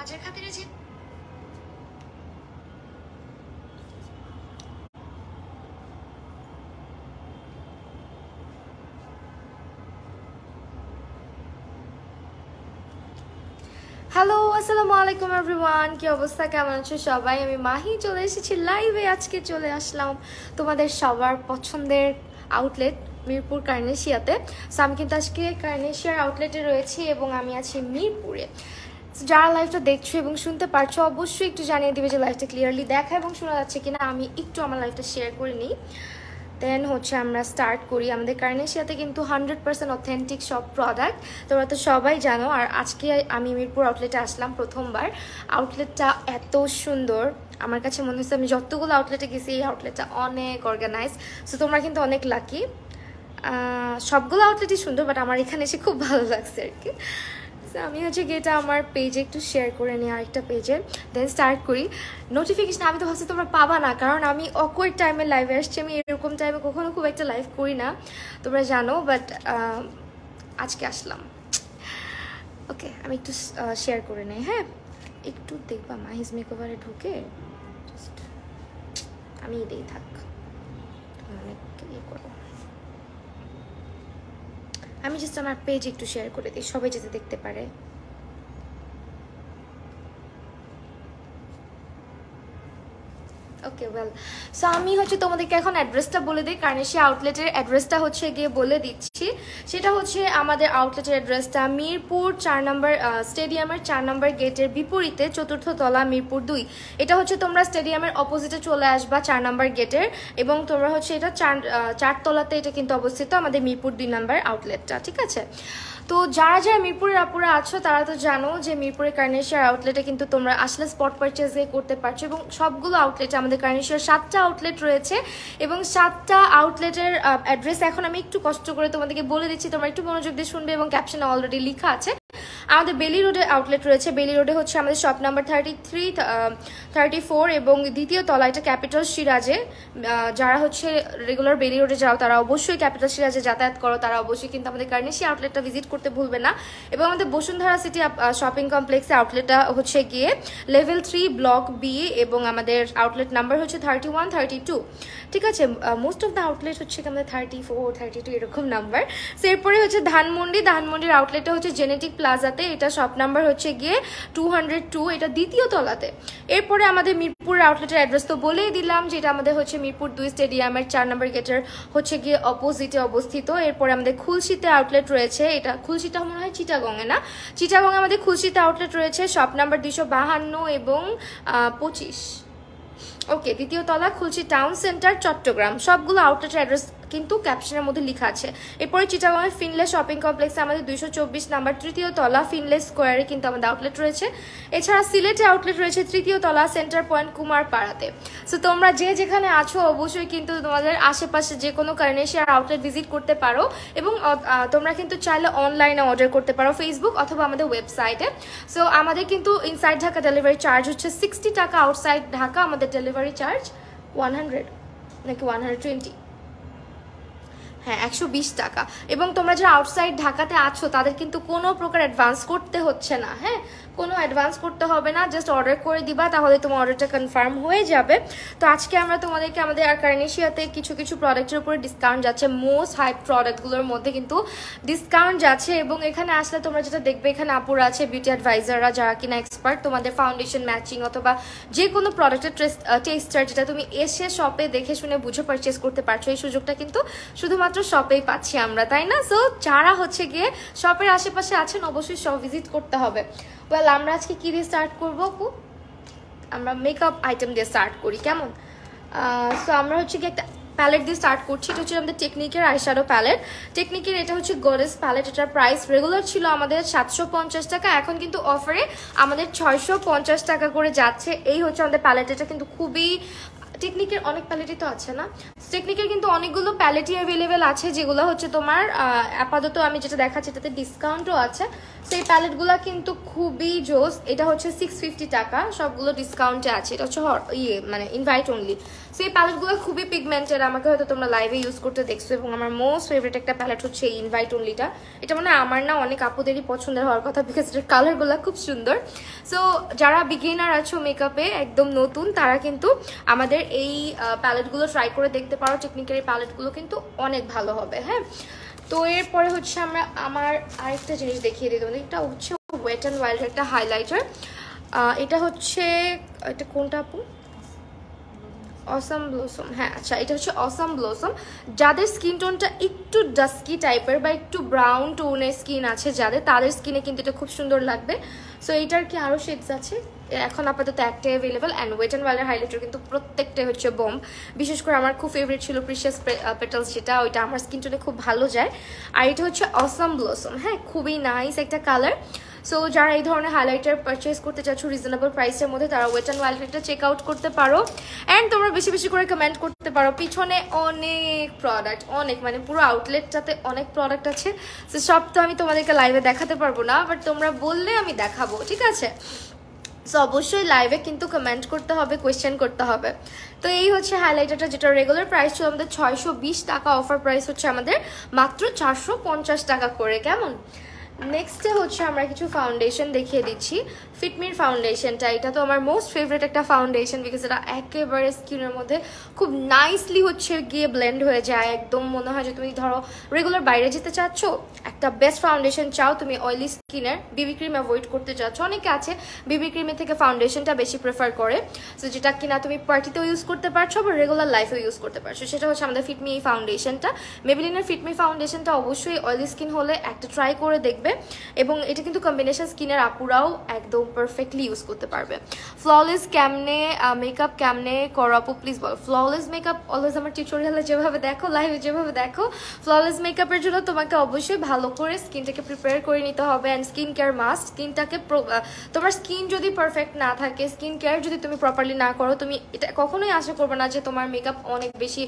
কাজের খাতিরে যে হ্যালো আসসালামু আলাইকুম এভরিওয়ান, কি অবস্থা, কেমন আছো সবাই? আমি মাহি চলে এসেছি লাইভে। আজকে চলে আসলাম তোমাদের সবার পছন্দের আউটলেট মিরপুর কার্নেশিয়াতে। সো আমি কিন্তু আজকে কার্নেশিয়ার আউটলেটে রয়েছি এবং আমি আছি মিরপুরে। যারা লাইভটা দেখছো এবং শুনতে পারছো অবশ্যই একটু জানিয়ে দিবে যে লাইভটা ক্লিয়ারলি দেখা এবং শোনা যাচ্ছে কিনা। আমি একটু আমার লাইভটা শেয়ার করে নিই, দেন হচ্ছে আমরা স্টার্ট করি। আমাদের কার্নেশিয়াতে কিন্তু 100% অথেন্টিক সব প্রোডাক্ট তোমরা তো সবাই জানো। আর আজকে আমি মিরপুর আউটলেটে আসলাম প্রথমবার। আউটলেটটা এত সুন্দর, আমার কাছে মনে হচ্ছে আমি যতগুলো আউটলেটে গেছি এই আউটলেটটা অনেক অর্গানাইজ। সো তোমরা কিন্তু অনেক লাকি। সবগুলো আউটলেটই সুন্দর, বাট আমার এখানে এসে খুব ভালো লাগছে আর কি। আমি হচ্ছে গিয়েটা আমার পেজে একটু শেয়ার করে নিই, আরেকটা পেজে, দেন স্টার্ট করি। নোটিফিকেশন আমি তো ভাবছি তোমরা পাবা না, কারণ আমি অকওয়ার্ড টাইমে লাইভে আসছি। আমি এরকম টাইমে কখনো খুব একটা লাইভ করি না, তোমরা জানো, বাট আজকে আসলাম। ওকে, আমি একটু শেয়ার করে নিই। হ্যাঁ, একটু দেখবা মাহিজ মেকওভারে ঢুকে জাস্ট আমি এটাই থাক, অনেক ইয়ে করবো। আমি জাস্ট আমার পেজ একটু শেয়ার করে দিই, সবাই যাতে দেখতে পারে। ওকে ওয়েল, সো আমি হচ্ছে তোমাদেরকে এখন অ্যাড্রেসটা বলে দিই। কার্নেশিয়া আউটলেটের অ্যাড্রেসটা হচ্ছে গিয়ে বলে দিচ্ছি। সেটা হচ্ছে আমাদের আউটলেটের অ্যাড্রেসটা মিরপুর 4 নম্বর স্টেডিয়ামের 4 নম্বর গেটের বিপরীতে, 4র্থ তলা, মিরপুর 2। এটা হচ্ছে তোমরা স্টেডিয়ামের অপোজিটে চলে আসবা 4 নম্বর গেটের, এবং তোমরা হচ্ছে এটা 4 তলাতে এটা কিন্তু অবস্থিত আমাদের মিরপুর 2 নম্বর আউটলেটটা, ঠিক আছে? তো যারা যারা মিরপুরের আপুরা আছো তারা তো জানো যে মিরপুরের কার্নেশিয়ার আউটলেটে কিন্তু তোমরা আসলে স্পট পারচেজ করতে পারছো। এবং সবগুলো আউটলেটে আমাদের কার্নেশিয়ার 7টা আউটলেট রয়েছে, এবং 7টা আউটলেটের অ্যাড্রেস এখন আমি একটু কষ্ট করে তোমাদেরকে বলে দিচ্ছি, তোমরা একটু মনোযোগ দিয়ে শুনবে, এবং ক্যাপশনে অলরেডি লেখা আছে। আমাদের বেলি রোডে আউটলেট রয়েছে। বেলি রোডে হচ্ছে আমাদের শপ নাম্বার 33, 34 এবং দ্বিতীয় তলা, এটা ক্যাপিটাল সিরাজে। যারা হচ্ছে রেগুলার বেলি রোডে যাও তারা অবশ্যই ক্যাপিটাল সিরাজে যাতায়াত করো, তারা অবশ্যই কিন্তু আমাদের কার্নেশিয়া আউটলেটটা ভিজিট করতে ভুলবে না। এবং আমাদের বসুন্ধরা সিটি শপিং কমপ্লেক্সে আউটলেটটা হচ্ছে গিয়ে লেভেল 3 ব্লক বি, এবং আমাদের আউটলেট নাম্বার হচ্ছে 31, 32, ঠিক আছে? মোস্ট অফ দ্য আউটলেট হচ্ছে আমাদের 34, 32 এরকম নাম্বার। সো এরপরে হচ্ছে ধানমন্ডির আউটলেটটা হচ্ছে জেনেটিক প্লাজাতে, এটা শপ নাম্বার হচ্ছে গিয়ে 202, এটা দ্বিতীয় তলাতে। এরপরে আমাদের মিরপুর আউটলেটের অ্যাড্রেস তো বলেই দিলাম, যেটা আমাদের হচ্ছে মিরপুর 2 স্টেডিয়ামের 4 নম্বর গেটের হচ্ছে গিয়ে অপোজিটে অবস্থিত। এরপরে আমাদের খুলশীতে আউটলেট রয়েছে, এটা খুলশীটা মনে হয় চিটাগংয়ে না, চিটাগংয়ে আমাদের খুলশীতে আউটলেট রয়েছে শপ নাম্বার 252 এবং 25। ওকে, দ্বিতীয় তলা, খুলশী টাউন সেন্টার, চট্টগ্রাম। সবগুলো আউটলেটের অ্যাড্রেস কিন্তু ক্যাপশনের মধ্যে লেখা আছে। এরপরে চিটাগংয়ের ফিনলে শপিং কমপ্লেক্সে আমাদের 224 নাম্বার, তৃতীয় তলা, ফিনলে স্কোয়ারে কিন্তু আমাদের আউটলেট রয়েছে। এছাড়া সিলেটে আউটলেট রয়েছে তৃতীয় তলা, সেন্টার পয়েন্ট, কুমারপাড়াতে। সো তোমরা যে যেখানে আছো অবশ্যই কিন্তু তোমাদের আশেপাশে যে কোনো কার্নেশিয়ার আউটলেট ভিজিট করতে পারো, এবং তোমরা কিন্তু চাইলে অনলাইনে অর্ডার করতে পারো ফেসবুক অথবা আমাদের ওয়েবসাইটে। সো আমাদের কিন্তু ইনসাইড ঢাকা ডেলিভারি চার্জ হচ্ছে 60 টাকা, আউটসাইড ঢাকা আমাদের ডেলিভারি চার্জ 100 নাকি 120, হ্যাঁ 120 টাকা। এবং তোমরা যারা আউটসাইড ঢাকাতে আছো তাদের কিন্তু কোনো প্রকার অ্যাডভান্স করতে হচ্ছে না। হ্যাঁ, কোনো অ্যাডভান্স করতে হবে না, জাস্ট অর্ডার করে দিবা, তাহলে তোমার অর্ডারটা কনফার্ম হয়ে যাবে। তো আজকে আমরা তোমাদেরকে আমাদের কার্নেশিয়াতে কিছু কিছু প্রোডাক্টের উপরে ডিসকাউন্ট যাচ্ছে। মোস্ট হাই প্রোডাক্টগুলোর মধ্যে কিন্তু ডিসকাউন্ট যাচ্ছে, এবং এখানে আসলে তোমরা যেটা দেখবে এখানে আপুরা আছে বিউটি অ্যাডভাইজাররা যারা কিনা এক্সপার্ট তোমাদের ফাউন্ডেশন ম্যাচিং অথবা যে কোনো প্রোডাক্টের টেস্টার, যেটা তুমি এসে শপে দেখে শুনে বুঝে পারচেস করতে পারছো। এই সুযোগটা কিন্তু শুধুমাত্র শপেই পাচ্ছি আমরা, তাই না? সো যারা হচ্ছে গিয়ে শপের আশেপাশে আছেন অবশ্যই শপ ভিজিট করতে হবে। ওয়েল, আমরা আজকে কি দিয়ে স্টার্ট করবো আপু? আমরা মেকআপ আইটেম দিয়ে স্টার্ট করি, কেমন? সো আমরা হচ্ছে কি একটা প্যালেট দিয়ে স্টার্ট করছি। এটা হচ্ছে আমাদের টেকনিকের আইশ্যাডো প্যালেট। টেকনিকের এটা হচ্ছে গডেস প্যালেট। এটার প্রাইস রেগুলার ছিল আমাদের 750 টাকা, এখন কিন্তু অফারে আমাদের 650 টাকা করে যাচ্ছে। এই হচ্ছে আমাদের প্যালেট। এটা কিন্তু খুবই টেকনিকের অনেক প্যালেটই তো আছে না, টেকনিকের কিন্তু অনেকগুলো প্যালেটই অ্যাভেলেবেল আছে, যেগুলো হচ্ছে তোমার আপাতত আমি যেটা দেখাচ্ছি এটাতে ডিসকাউন্টও আছে। সেই প্যালেটগুলো কিন্তু খুবই জোস। এটা হচ্ছে 650 টাকা, সবগুলো ডিসকাউন্টে আছে। এটা হচ্ছে মানে ইনভাইট অনলি। সো এই প্যালেটগুলো খুবই পিগমেন্টেড, আমাকে হয়তো তোমরা লাইভে ইউজ করতে দেখছো, এবং আমার মোস্ট ফেভারিট একটা প্যালেট হচ্ছে এই ইনভাইট অনলিটা। এটা মানে আমার না অনেক আপুদেরই পছন্দের হওয়ার কথা, বিকজ এটার কালারগুলো খুব সুন্দর। সো যারা বিগিনার আছো মেকআপে একদম নতুন, তারা কিন্তু আমাদের এই প্যালেটগুলো ট্রাই করে দেখতে পারো। টেকনিকের এই প্যালেটগুলো কিন্তু অনেক ভালো হবে। হ্যাঁ, তো এরপরে হচ্ছে আমার আরেকটা জিনিস দেখিয়ে দিই তোমাদের। এটা হচ্ছে ওয়েট অ্যান্ড ওয়াইল্ড একটা হাইলাইটার। এটা হচ্ছে, এটা কোনটা আপু? Awesome blossom. হ্যাঁ আচ্ছা, এটা হচ্ছে অসাম ব্লসম। যাদের স্কিন টোনটা একটু ডাস্কি টাইপের বা একটু ব্রাউন টোনের স্কিন আছে যাদের, তাদের স্কিনে কিন্তু এটা খুব সুন্দর লাগবে। সো এইটার কি আরও শেডস আছে? এখন আপাতত একটাই অ্যাভেলেবল। অ্যান্ড ওয়েট অ্যান্ড ওয়াইল্ডের হাইলাইটার কিন্তু প্রত্যেকটাই হচ্ছে বম্ব। বিশেষ করে আমার খুব ফেভারিট ছিল প্রিশিয়াস পেটালস, যেটা ওইটা আমার স্কিন টোনে খুব ভালো যায়। আর এটা হচ্ছে অসাম ব্লসম। হ্যাঁ, খুবই নাইস একটা কালার। সো যারা এই ধরনের হাইলাইটার পারচেস করতে চাচ্ছ রিজনেবল প্রাইসের মধ্যে, তারা ওয়েট অ্যান্ড ওয়াইল্ডটা চেক আউট করতে পারো। অ্যান্ড তোমরা বেশি বেশি করে কমেন্ট করতে পারো। পিছনে অনেক প্রোডাক্ট, অনেক মানে পুরো আউটলেটটাতে অনেক প্রোডাক্ট আছে। সো সব তো আমি তোমাদেরকে লাইভে দেখাতে পারবো না, বাট তোমরা বললে আমি দেখাবো, ঠিক আছে? সো অবশ্যই লাইভে কিন্তু কমেন্ট করতে হবে, কোয়েশ্চেন করতে হবে। তো এই হচ্ছে হাইলাইটারটা, যেটা রেগুলার প্রাইস ছিল আমাদের 620 টাকা, অফার প্রাইস হচ্ছে আমাদের মাত্র 450 টাকা করে। কেমন? নেক্সটে হচ্ছে আমরা কিছু ফাউন্ডেশন দেখিয়ে দিচ্ছি। ফিটমির ফাউন্ডেশনটা, এটা তো আমার মোস্ট ফেভারিট একটা ফাউন্ডেশন, বিকজ এটা একেবারে স্কিনের মধ্যে খুব নাইসলি হচ্ছে গিয়ে ব্লেন্ড হয়ে যায়। একদম মনে হয় যে তুমি ধরো রেগুলার বাইরে যেতে চাচ্ছ, একটা বেস্ট ফাউন্ডেশন চাও, তুমি অয়েলি স্কিনের বিবি ক্রিম অ্যাভয়েড করতে চাচ্ছ। অনেকে আছে বিবি ক্রিমের থেকে ফাউন্ডেশনটা বেশি প্রেফার করে, সো যেটা কিনা তুমি পার্টিতেও ইউজ করতে পারছো বা রেগুলার লাইফেও ইউজ করতে পারছো। সেটা হচ্ছে আমাদের ফিটমি এই ফাউন্ডেশনটা। মেবেলিনের ফিটমি ফাউন্ডেশনটা অবশ্যই অয়েলি স্কিন হলে একটা ট্রাই করে দেখবে, এবং এটা কিন্তু কম্বিনেশন স্কিনের আপুরাও একদম পারফেক্টলি ইউজ করতে পারবে। ফ্ললেস কেমনে মেকআপ কেমনে করো আপু, প্লিজ বলো। ফ্ললেস মেকআপ অলওয়েজ আমার টিউটোরিয়ালে যেভাবে দেখো, লাইভে যেভাবে দেখো, ফ্ললেস মেকআপের জন্য তোমাকে অবশ্যই ভালো করে স্কিনটাকে প্রিপেয়ার করে নিতে হবে। And skin care must. স্কিনটাকে তোমার স্কিন যদি পারফেক্ট না থাকে, স্কিন কেয়ার যদি তুমি প্রপারলি না করো, তুমি এটা কখনোই আশা করবে না যে তোমার মেকআপ অনেক বেশি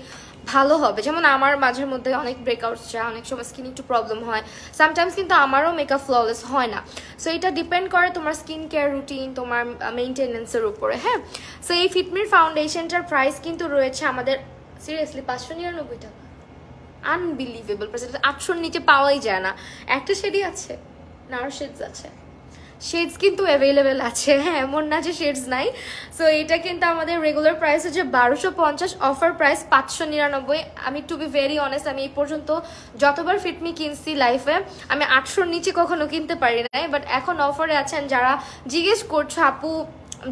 ভালো হবে। যেমন আমার মাঝের মধ্যে অনেক ব্রেকআউটস যায়, অনেক সময় স্কিন একটু প্রবলেম হয়, সামটাইমস কিন্তু আমারও মেকআপ ফ্ললেস হয় না। সো এটা ডিপেন্ড করে তোমার স্কিন কেয়ার রুটিন, তোমার মেইনটেনেন্সের উপরে। হ্যাঁ, সো এই ফিটমির ফাউন্ডেশনটার প্রাইস কিন্তু রয়েছে আমাদের সিরিয়াসলি 599 টাকা। Unbelievable price. 800-র নিচে পাওয়াই যায় না। একটা শেডই আছে না, আরও শেডস আছে, শেডস কিন্তু অ্যাভেলেবেল আছে। হ্যাঁ, এমন না যে শেডস নাই। সো এটা কিন্তু আমাদের রেগুলার প্রাইস হচ্ছে 1250, অফার প্রাইস 599। আমি টু বি ভেরি অনেস্ট, আমি এই পর্যন্ত যতবার ফিটমি কিনছি লাইফে, আমি 800-র নিচে কখনো কিনতে পারি নাই। বাট এখন অফারে আছেন। যারা জিজ্ঞেস করছো আপু,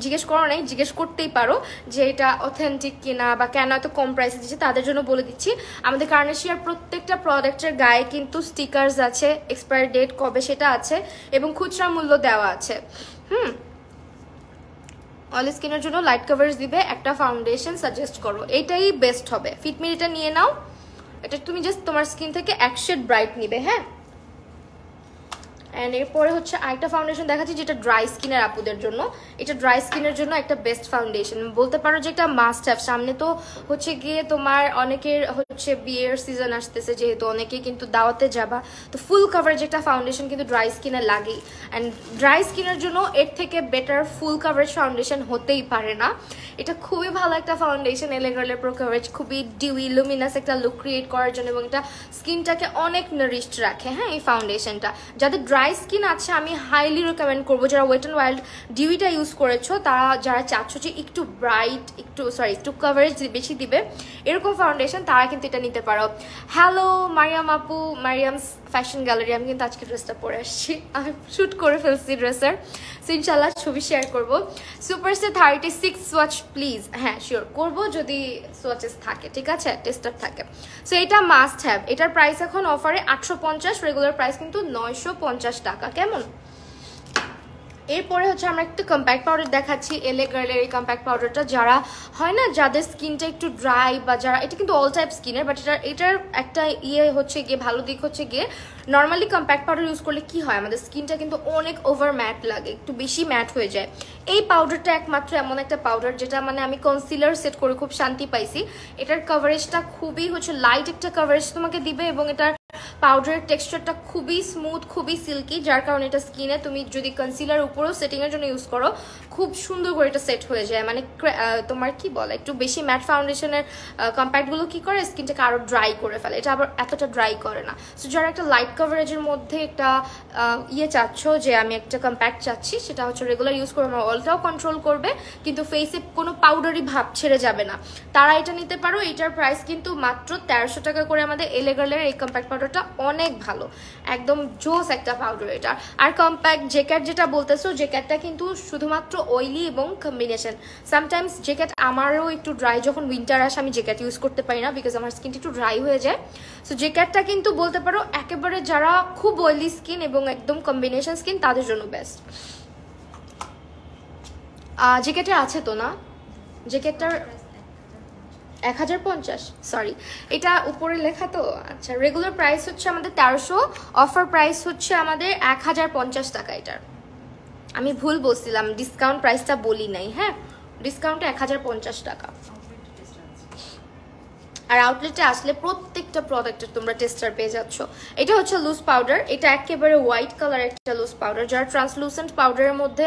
জিজ্ঞেস করো নাই, জিজ্ঞেস করতেই পারো যে এটা অথেন্টিক কিনা বা কেন এত কম প্রাইসে দিচ্ছে, তাদের জন্য বলে দিচ্ছি। আমাদের কার্নেশিয়ার প্রত্যেকটা প্রোডাক্টের গায়ে কিন্তু স্টিকার্স আছে, এক্সপায়ার ডেট কবে সেটা আছে, এবং খুচরা মূল্য দেওয়া আছে। অয়েলি স্কিনের জন্য লাইট কভারেজ দিবে একটা ফাউন্ডেশন সাজেস্ট করো, এটাই বেস্ট হবে। ফিটমি এটা নিয়ে নাও, এটা তুমি জাস্ট তোমার স্কিন থেকে এক শেড ব্রাইট নিবে। হ্যাঁ, অ্যান্ড এরপরে হচ্ছে আরেকটা ফাউন্ডেশন দেখাচ্ছি, যেটা ড্রাই স্কিনের আপুদের জন্য। এটা ড্রাই স্কিনের জন্য একটা বেস্ট ফাউন্ডেশন বলতে পারো, যে একটা মাস্ট হ্যাভ। সামনে তো হচ্ছে গিয়ে তোমার অনেকের হচ্ছে বিয়ের সিজন আসতেছে, যেহেতু অনেকেই কিন্তু দাওয়াতে যাবা, তো ফুল কাভারেজ একটা ফাউন্ডেশন কিন্তু ড্রাই স্কিনে লাগেই। অ্যান্ড ড্রাই স্কিনের জন্য এর থেকে বেটার ফুল কাভারেজ ফাউন্ডেশন হতেই পারে না। এটা খুবই ভালো একটা ফাউন্ডেশন, এলে গার্লের প্রো কাভারেজ, খুবই ডিউই লুমিনাস একটা লুক ক্রিয়েট করার জন্য, এবং এটা স্কিনটাকে অনেক নারিশড রাখে। হ্যাঁ, এই ফাউন্ডেশনটা যাদের ড্রাই স্কিন আছে আমি হাইলি রেকমেন্ড করবো। যারা ওয়েট অ্যান্ড ওয়াইল্ড ডিউইটা ইউজ করেছো, তারা যারা চাচ্ছ যে একটু ব্রাইট, একটু কভারেজ বেশি দিবে এরকম ফাউন্ডেশন, তারা কিন্তু এটা নিতে পারো। হ্যালো মারিয়াম আপু, মারিয়ামস ফ্যাশন গ্যালারি। আমি কিন্তু আজকে ড্রেসটা পরে আসছি, আমি শ্যুট করে ফেলছি ড্রেসের, সো ইনশাল্লাহ ছবি শেয়ার করবো। Superstar 36 swatch please. হ্যাঁ শিওর করবো, যদি সোয়াচেস থাকে, ঠিক আছে, টেস্টার থাকে। সো এটা মাস্ট হ্যাভ। এটার প্রাইস এখন অফারে 850, রেগুলার প্রাইস কিন্তু 950 টাকা। কেমন? এরপরে হচ্ছে আমরা একটু কম্প্যাক্ট পাউডার দেখাচ্ছি। এলে গার্লের এই কম্প্যাক্ট পাউডারটা, যারা হয় না যাদের স্কিনটা একটু ড্রাই, বা যারা, এটা কিন্তু অল টাইপ স্কিনের, বাট এটার একটা হচ্ছে গিয়ে ভালো দিক হচ্ছে গিয়ে, নর্মালি কম্প্যাক্ট পাউডার ইউজ করলে কি হয়, আমাদের স্কিনটা কিন্তু অনেক ওভার ম্যাট লাগে, একটু বেশি ম্যাট হয়ে যায়। এই পাউডারটা একমাত্র এমন একটা পাউডার যেটা মানে আমি কনসিলার সেট করে খুব শান্তি পাইছি। এটার কভারেজটা খুবই হচ্ছে লাইট একটা কভারেজ তোমাকে দিবে, এবং এটার পাউডারের টেক্সচারটা খুবই স্মুথ, খুবই সিল্কি, যার কারণে এটা স্কিনে তুমি যদি কনসিলার উপরেও সেটিংয়ের জন্য ইউজ করো খুব সুন্দর করে এটা সেট হয়ে যায়। মানে তোমার কি বলে, একটু বেশি ম্যাট ফাউন্ডেশনের কম্প্যাক্টগুলো কি করে স্কিনটাকে আরও ড্রাই করে ফেলে, এটা আবার এতটা ড্রাই করে না। সো যারা একটা লাইট কভারেজের মধ্যে একটা চাচ্ছ যে আমি একটা কম্প্যাক্ট চাচ্ছি, সেটা হচ্ছে রেগুলার ইউজ করে আমার অয়েলটাও কন্ট্রোল করবে কিন্তু ফেসে কোনো পাউডারি ভাব ছেড়ে যাবে না, তারা এটা নিতে পারো। এটার প্রাইস কিন্তু মাত্র 1300 টাকা করে। আমাদের এলে গার্লের এই কম্প্যাক্ট পাউডারটা অনেক ভালো, একদম জোস একটা পাউডার এটা। আর কম্প্যাক্ট জেকেট যেটা বলতেছো, জেকেটটা কিন্তু শুধুমাত্র অয়েলি এবং কম্বিনেশন। সামটাইমস জেকেট আমারও একটু ড্রাই, যখন উইন্টার আসে আমি জেকেট ইউজ করতে পারি না বিকজ আমার স্কিনটা একটু ড্রাই হয়ে যায়। সো জেকেটটা কিন্তু বলতে পারো একেবারে যারা খুব অয়েলি স্কিন এবং একদম কম্বিনেশন স্কিন তাদের জন্য বেস্ট। জ্যাকেটে আছে তো না, জ্যাকেটটার 1050, সরি এটা উপরে লেখা তো। আচ্ছা, রেগুলার প্রাইস হচ্ছে আমাদের 1300, অফার প্রাইস হচ্ছে আমাদের 1050 টাকা। এটার আমি ভুল বলছিলাম, ডিসকাউন্ট প্রাইসটা বলি নাই। হ্যাঁ, ডিসকাউন্টে 1050 টাকা। আর আউটলেটে আসলে প্রত্যেকটা প্রোডাক্টের তোমরা টেস্টার পেয়ে যাচ্ছ। এটা হচ্ছে লুজ পাউডার, এটা একেবারে হোয়াইট কালার একটা লুজ পাউডার। যারা ট্রান্সলুসেন্ট পাউডারের মধ্যে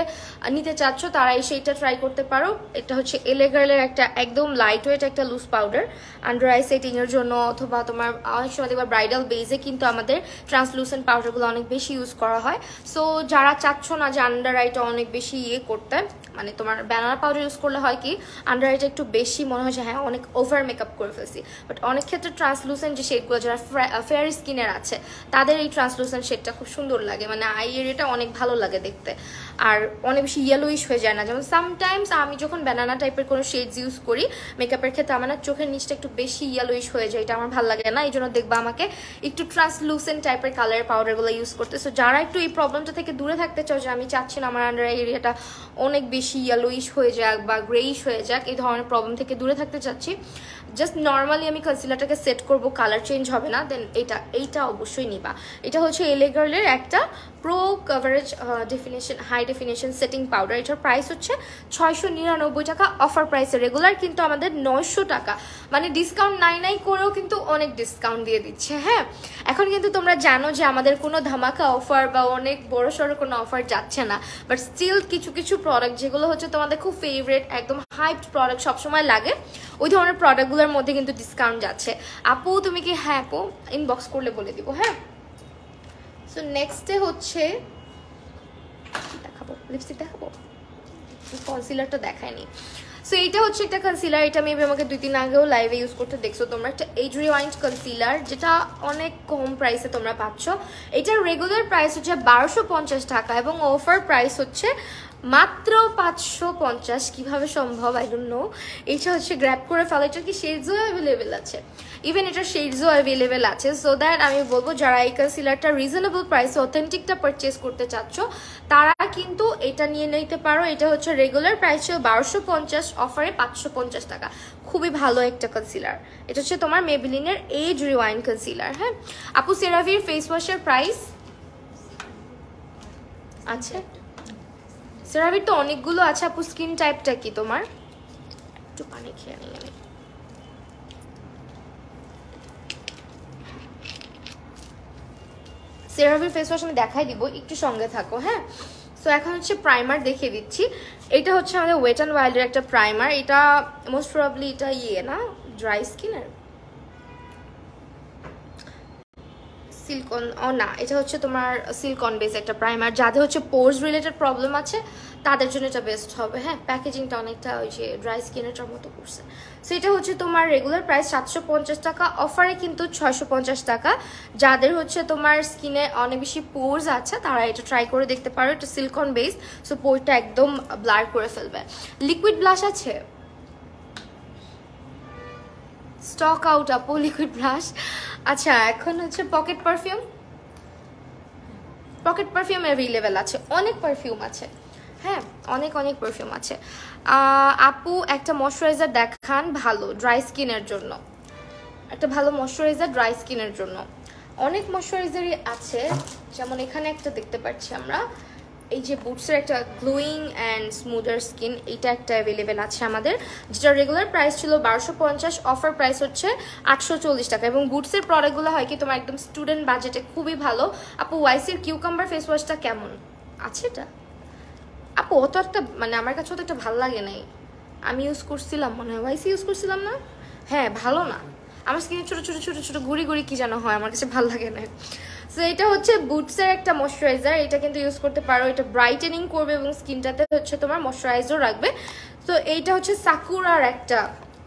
নিতে চাচ্ছ তারা এই সেইটা ট্রাই করতে পারো। এটা হচ্ছে এলে গার্লের একটা একদম লাইট ওয়েট একটা লুজ পাউডার, আন্ডার আই সেটিংয়ের জন্য অথবা তোমার অনেক সময় দেখবা ব্রাইডাল বেজে কিন্তু আমাদের ট্রান্সলুসেন্ট পাউডারগুলো অনেক বেশি ইউজ করা হয়। সো যারা চাচ্ছ না যে আন্ডার আইটা অনেক বেশি করতে, মানে তোমার ব্যানানা পাউডার ইউজ করলে হয় কি আন্ডার আইটা একটু বেশি মনে হয় যে হ্যাঁ অনেক ওভার মেকআপ করে ফেলছি, বাট অনেক ক্ষেত্রে ট্রান্সলুসেন্ট যে শেডগুলো যারা ফেয়ার স্কিনের আছে তাদের এই ট্রান্সলুসেন্ট শেডটা খুব সুন্দর লাগে, মানে আই এরিয়াটা অনেক ভালো লাগে দেখতে, আর অনেক বেশি ইয়েলোইশ হয়ে যায় না। যেমন সামটাইমস আমি যখন ব্যানানা টাইপের কোনো শেডস ইউজ করি মেকআপের ক্ষেত্রে আমার না চোখের নিচটা একটু বেশি ইয়েলোইশ হয়ে যায়, এটা আমার ভালো লাগে না। এই জন্য দেখবা আমাকে একটু ট্রান্সলুসেন্ট টাইপের কালারের পাউডারগুলো ইউজ করতে। সো যারা একটু এই প্রবলেমটা থেকে দূরে থাকতে চাও যে আমি চাচ্ছি না আমার আন্ডার আই এরিয়াটা অনেক বেশি ইয়েলোইশ হয়ে যাক বা গ্রেইশ হয়ে যাক, এই ধরনের প্রবলেম থেকে দূরে থাকতে চাচ্ছি, জাস্ট নর্মালি আমি কনসিলারটাকে সেট করব, কালার চেঞ্জ হবে না, দেন এইটা অবশ্যই নিবা। এটা হচ্ছে এলে গার্লের একটা pro coverage definition high definition setting powder. এটার প্রাইস হচ্ছে 699 টাকা অফার প্রাইসে, রেগুলার কিন্তু আমাদের 900 টাকা, মানে ডিসকাউন্ট নাই করেও কিন্তু অনেক ডিসকাউন্ট দিয়ে দিচ্ছে। হ্যাঁ, এখন কিন্তু তোমরা জানো যে আমাদের কোনো ধামাকা অফার বা অনেক বড় সড়ো কোনো অফার যাচ্ছে না, বাট স্টিল কিছু কিছু প্রোডাক্ট যেগুলো হচ্ছে তোমাদের খুব ফেভারিট একদম হাইপড প্রোডাক্ট সবসময় লাগে, ওই ধরনের প্রোডাক্টগুলোর মধ্যে কিন্তু ডিসকাউন্ট যাচ্ছে। আপু তুমি কি? হ্যাঁ আপু, ইনবক্স করলে বলে দিব। হ্যাঁ, সো নেক্সটে হচ্ছে দেখাবো, লিপস্টিক দেখাবো, কনসিলারটা দেখায়নি। সো এইটা হচ্ছে একটা কনসিলার, এটা মেবি আমাকে 2-3 আগেও লাইভে ইউজ করতে দেখছো তোমরা, একটা এজ রিওয়াইন্ড কনসিলার যেটা অনেক কম প্রাইসে তোমরা পাচ্ছ। এটার রেগুলার প্রাইস হচ্ছে 1250 টাকা এবং অফার প্রাইস হচ্ছে মাত্র 550। কিভাবে সম্ভব আই ডোন্ট নো। এটা হচ্ছে গ্র্যাব করে ফেলা, এটা কি শেডসও অ্যাভেলেবেল আছে, ইভেন এটার শেডসও অ্যাভেলেবেল আছে। সো দ্যাট আমি বলবো যারা এই কনসিলারটা রিজনেবল প্রাইসে অথেন্টিকটা পারচেস করতে চাচ্ছ তারা কিন্তু এটা নিয়ে নিতে পারো। এটা হচ্ছে রেগুলার প্রাইস ছিল 1250, অফারে 550 টাকা, খুবই ভালো একটা কনসিলার। এটা হচ্ছে তোমার মেবেলিনের এজ রিওয়াইন্ড কনসিলার। হ্যাঁ আপু, সেরাভির ফেস ওয়াশের প্রাইস আছে, সেরাভির তো অনেকগুলো আছে আপু। স্কিন টাইপটা কি তোমার? একটু পানি খেয়ে নিই আমি। সেরাভির ফেস ওয়াশ আমি দেখাই দিব, একটু সঙ্গে থাকো। হ্যাঁ, সো এখন হচ্ছে প্রাইমার দেখিয়ে দিচ্ছি। এটা হচ্ছে আমাদের ওয়েট অ্যান্ড ওয়াইল্ডের একটা প্রাইমার, এটা মোস্ট প্রবাবলি এটা না ড্রাই স্কিনের সিলিকন, না এটা হচ্ছে তোমার সিলিকন বেস একটা প্রাইমার, যাদের হচ্ছে পোর্স রিলেটেড প্রবলেম আছে তাদের জন্য এটা বেস্ট হবে। হ্যাঁ, প্যাকেজিংটা অনেকটা ওই যে ড্রাই স্কিনেরটার মতো করছে। সো এটা হচ্ছে তোমার রেগুলার প্রাইস 750 টাকা, অফারে কিন্তু 650 টাকা। যাদের হচ্ছে তোমার স্কিনে অনেক বেশি পোর্স আছে তারা এটা ট্রাই করে দেখতে পারো, এটা সিলিকন বেস, সো পোরটা একদম ব্লার করে ফেলবে। লিকুইড ব্লাশ আছে? স্টক আউট আপু লিকুইড ব্লাশ। আচ্ছা, এখন হচ্ছে পকেট পারফিউম অ্যাভেলেবেল আছে, অনেক পারফিউম আছে। হ্যাঁ, অনেক পারফিউম আছে। আপু একটা ময়শ্চারাইজার দেখান ভালো ড্রাই স্কিনের জন্য, একটা ভালো ময়শ্চারাইজার ড্রাই স্কিনের জন্য। অনেক ময়শ্চারাইজারই আছে, যেমন এখানে একটা দেখতে পাচ্ছি আমরা, এই যে বুটসের একটা গ্লোয়িং অ্যান্ড স্মুদার স্কিন, এটা একটা অ্যাভেলেবেল আছে আমাদের, যেটা রেগুলার প্রাইস ছিল 1250, অফার প্রাইস হচ্ছে 840 টাকা। এবং বুটসের প্রোডাক্টগুলো হয় কি তোমার একদম স্টুডেন্ট বাজেটে খুবই ভালো। আপু ওয়াইসির কিউকাম্বার ফেস ওয়াশটা কেমন আছে? এটা আপু অত একটা মানে আমার কাছে অত একটা ভালো লাগে নাই, আমি ইউজ করছিলাম মনে হয়, ওয়াইসি ইউজ করছিলাম না, হ্যাঁ ভালো না, আমার স্কিনে ছোটো ছোটো ছোটো ছোটো গুড়ি গুড়ি কি যেন হয়, আমার কাছে ভালো লাগে না। সো এটা হচ্ছে বুটসের একটা ময়শ্চারাইজার, এটা কিন্তু ইউজ করতে পারো, এটা ব্রাইটেনিং করবে এবং স্কিনটাতে হচ্ছে তোমার ময়শ্চারাইজার রাখবে। তো এইটা হচ্ছে সাকুরার একটা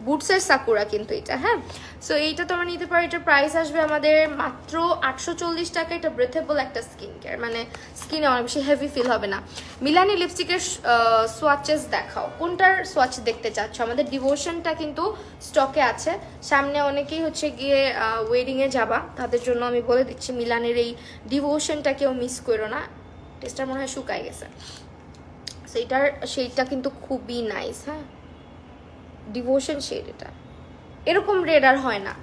বুটসের সাকুরা কিন্তু এটা, হ্যাঁ। সো এইটা তোমরা নিতে পারো, এটার প্রাইস আসবে আমাদের মাত্র 840 টাকা। এটা ব্রেথেবল একটা স্কিন কেয়ার, মানে স্কিনে অনেক বেশি হেভি ফিল হবে না। মিলানি লিপস্টিকের সোয়াচেস দেখাও, কোনটার সোয়াচ দেখতে চাচ্ছ? আমাদের ডিভোশনটা কিন্তু স্টকে আছে, সামনে অনেকেই হচ্ছে গিয়ে ওয়েডিংয়ে যাবা, তাদের জন্য আমি বলে দিচ্ছি মিলানের এই ডিভোশনটা কেউ মিস করো না, টেস্টটা মনে হয় শুকায় গেছে। সেইটার শেডটা কিন্তু খুবই নাইস, হ্যাঁ ডিভোশন শেড, এটা এরকম রেড আর হয় না,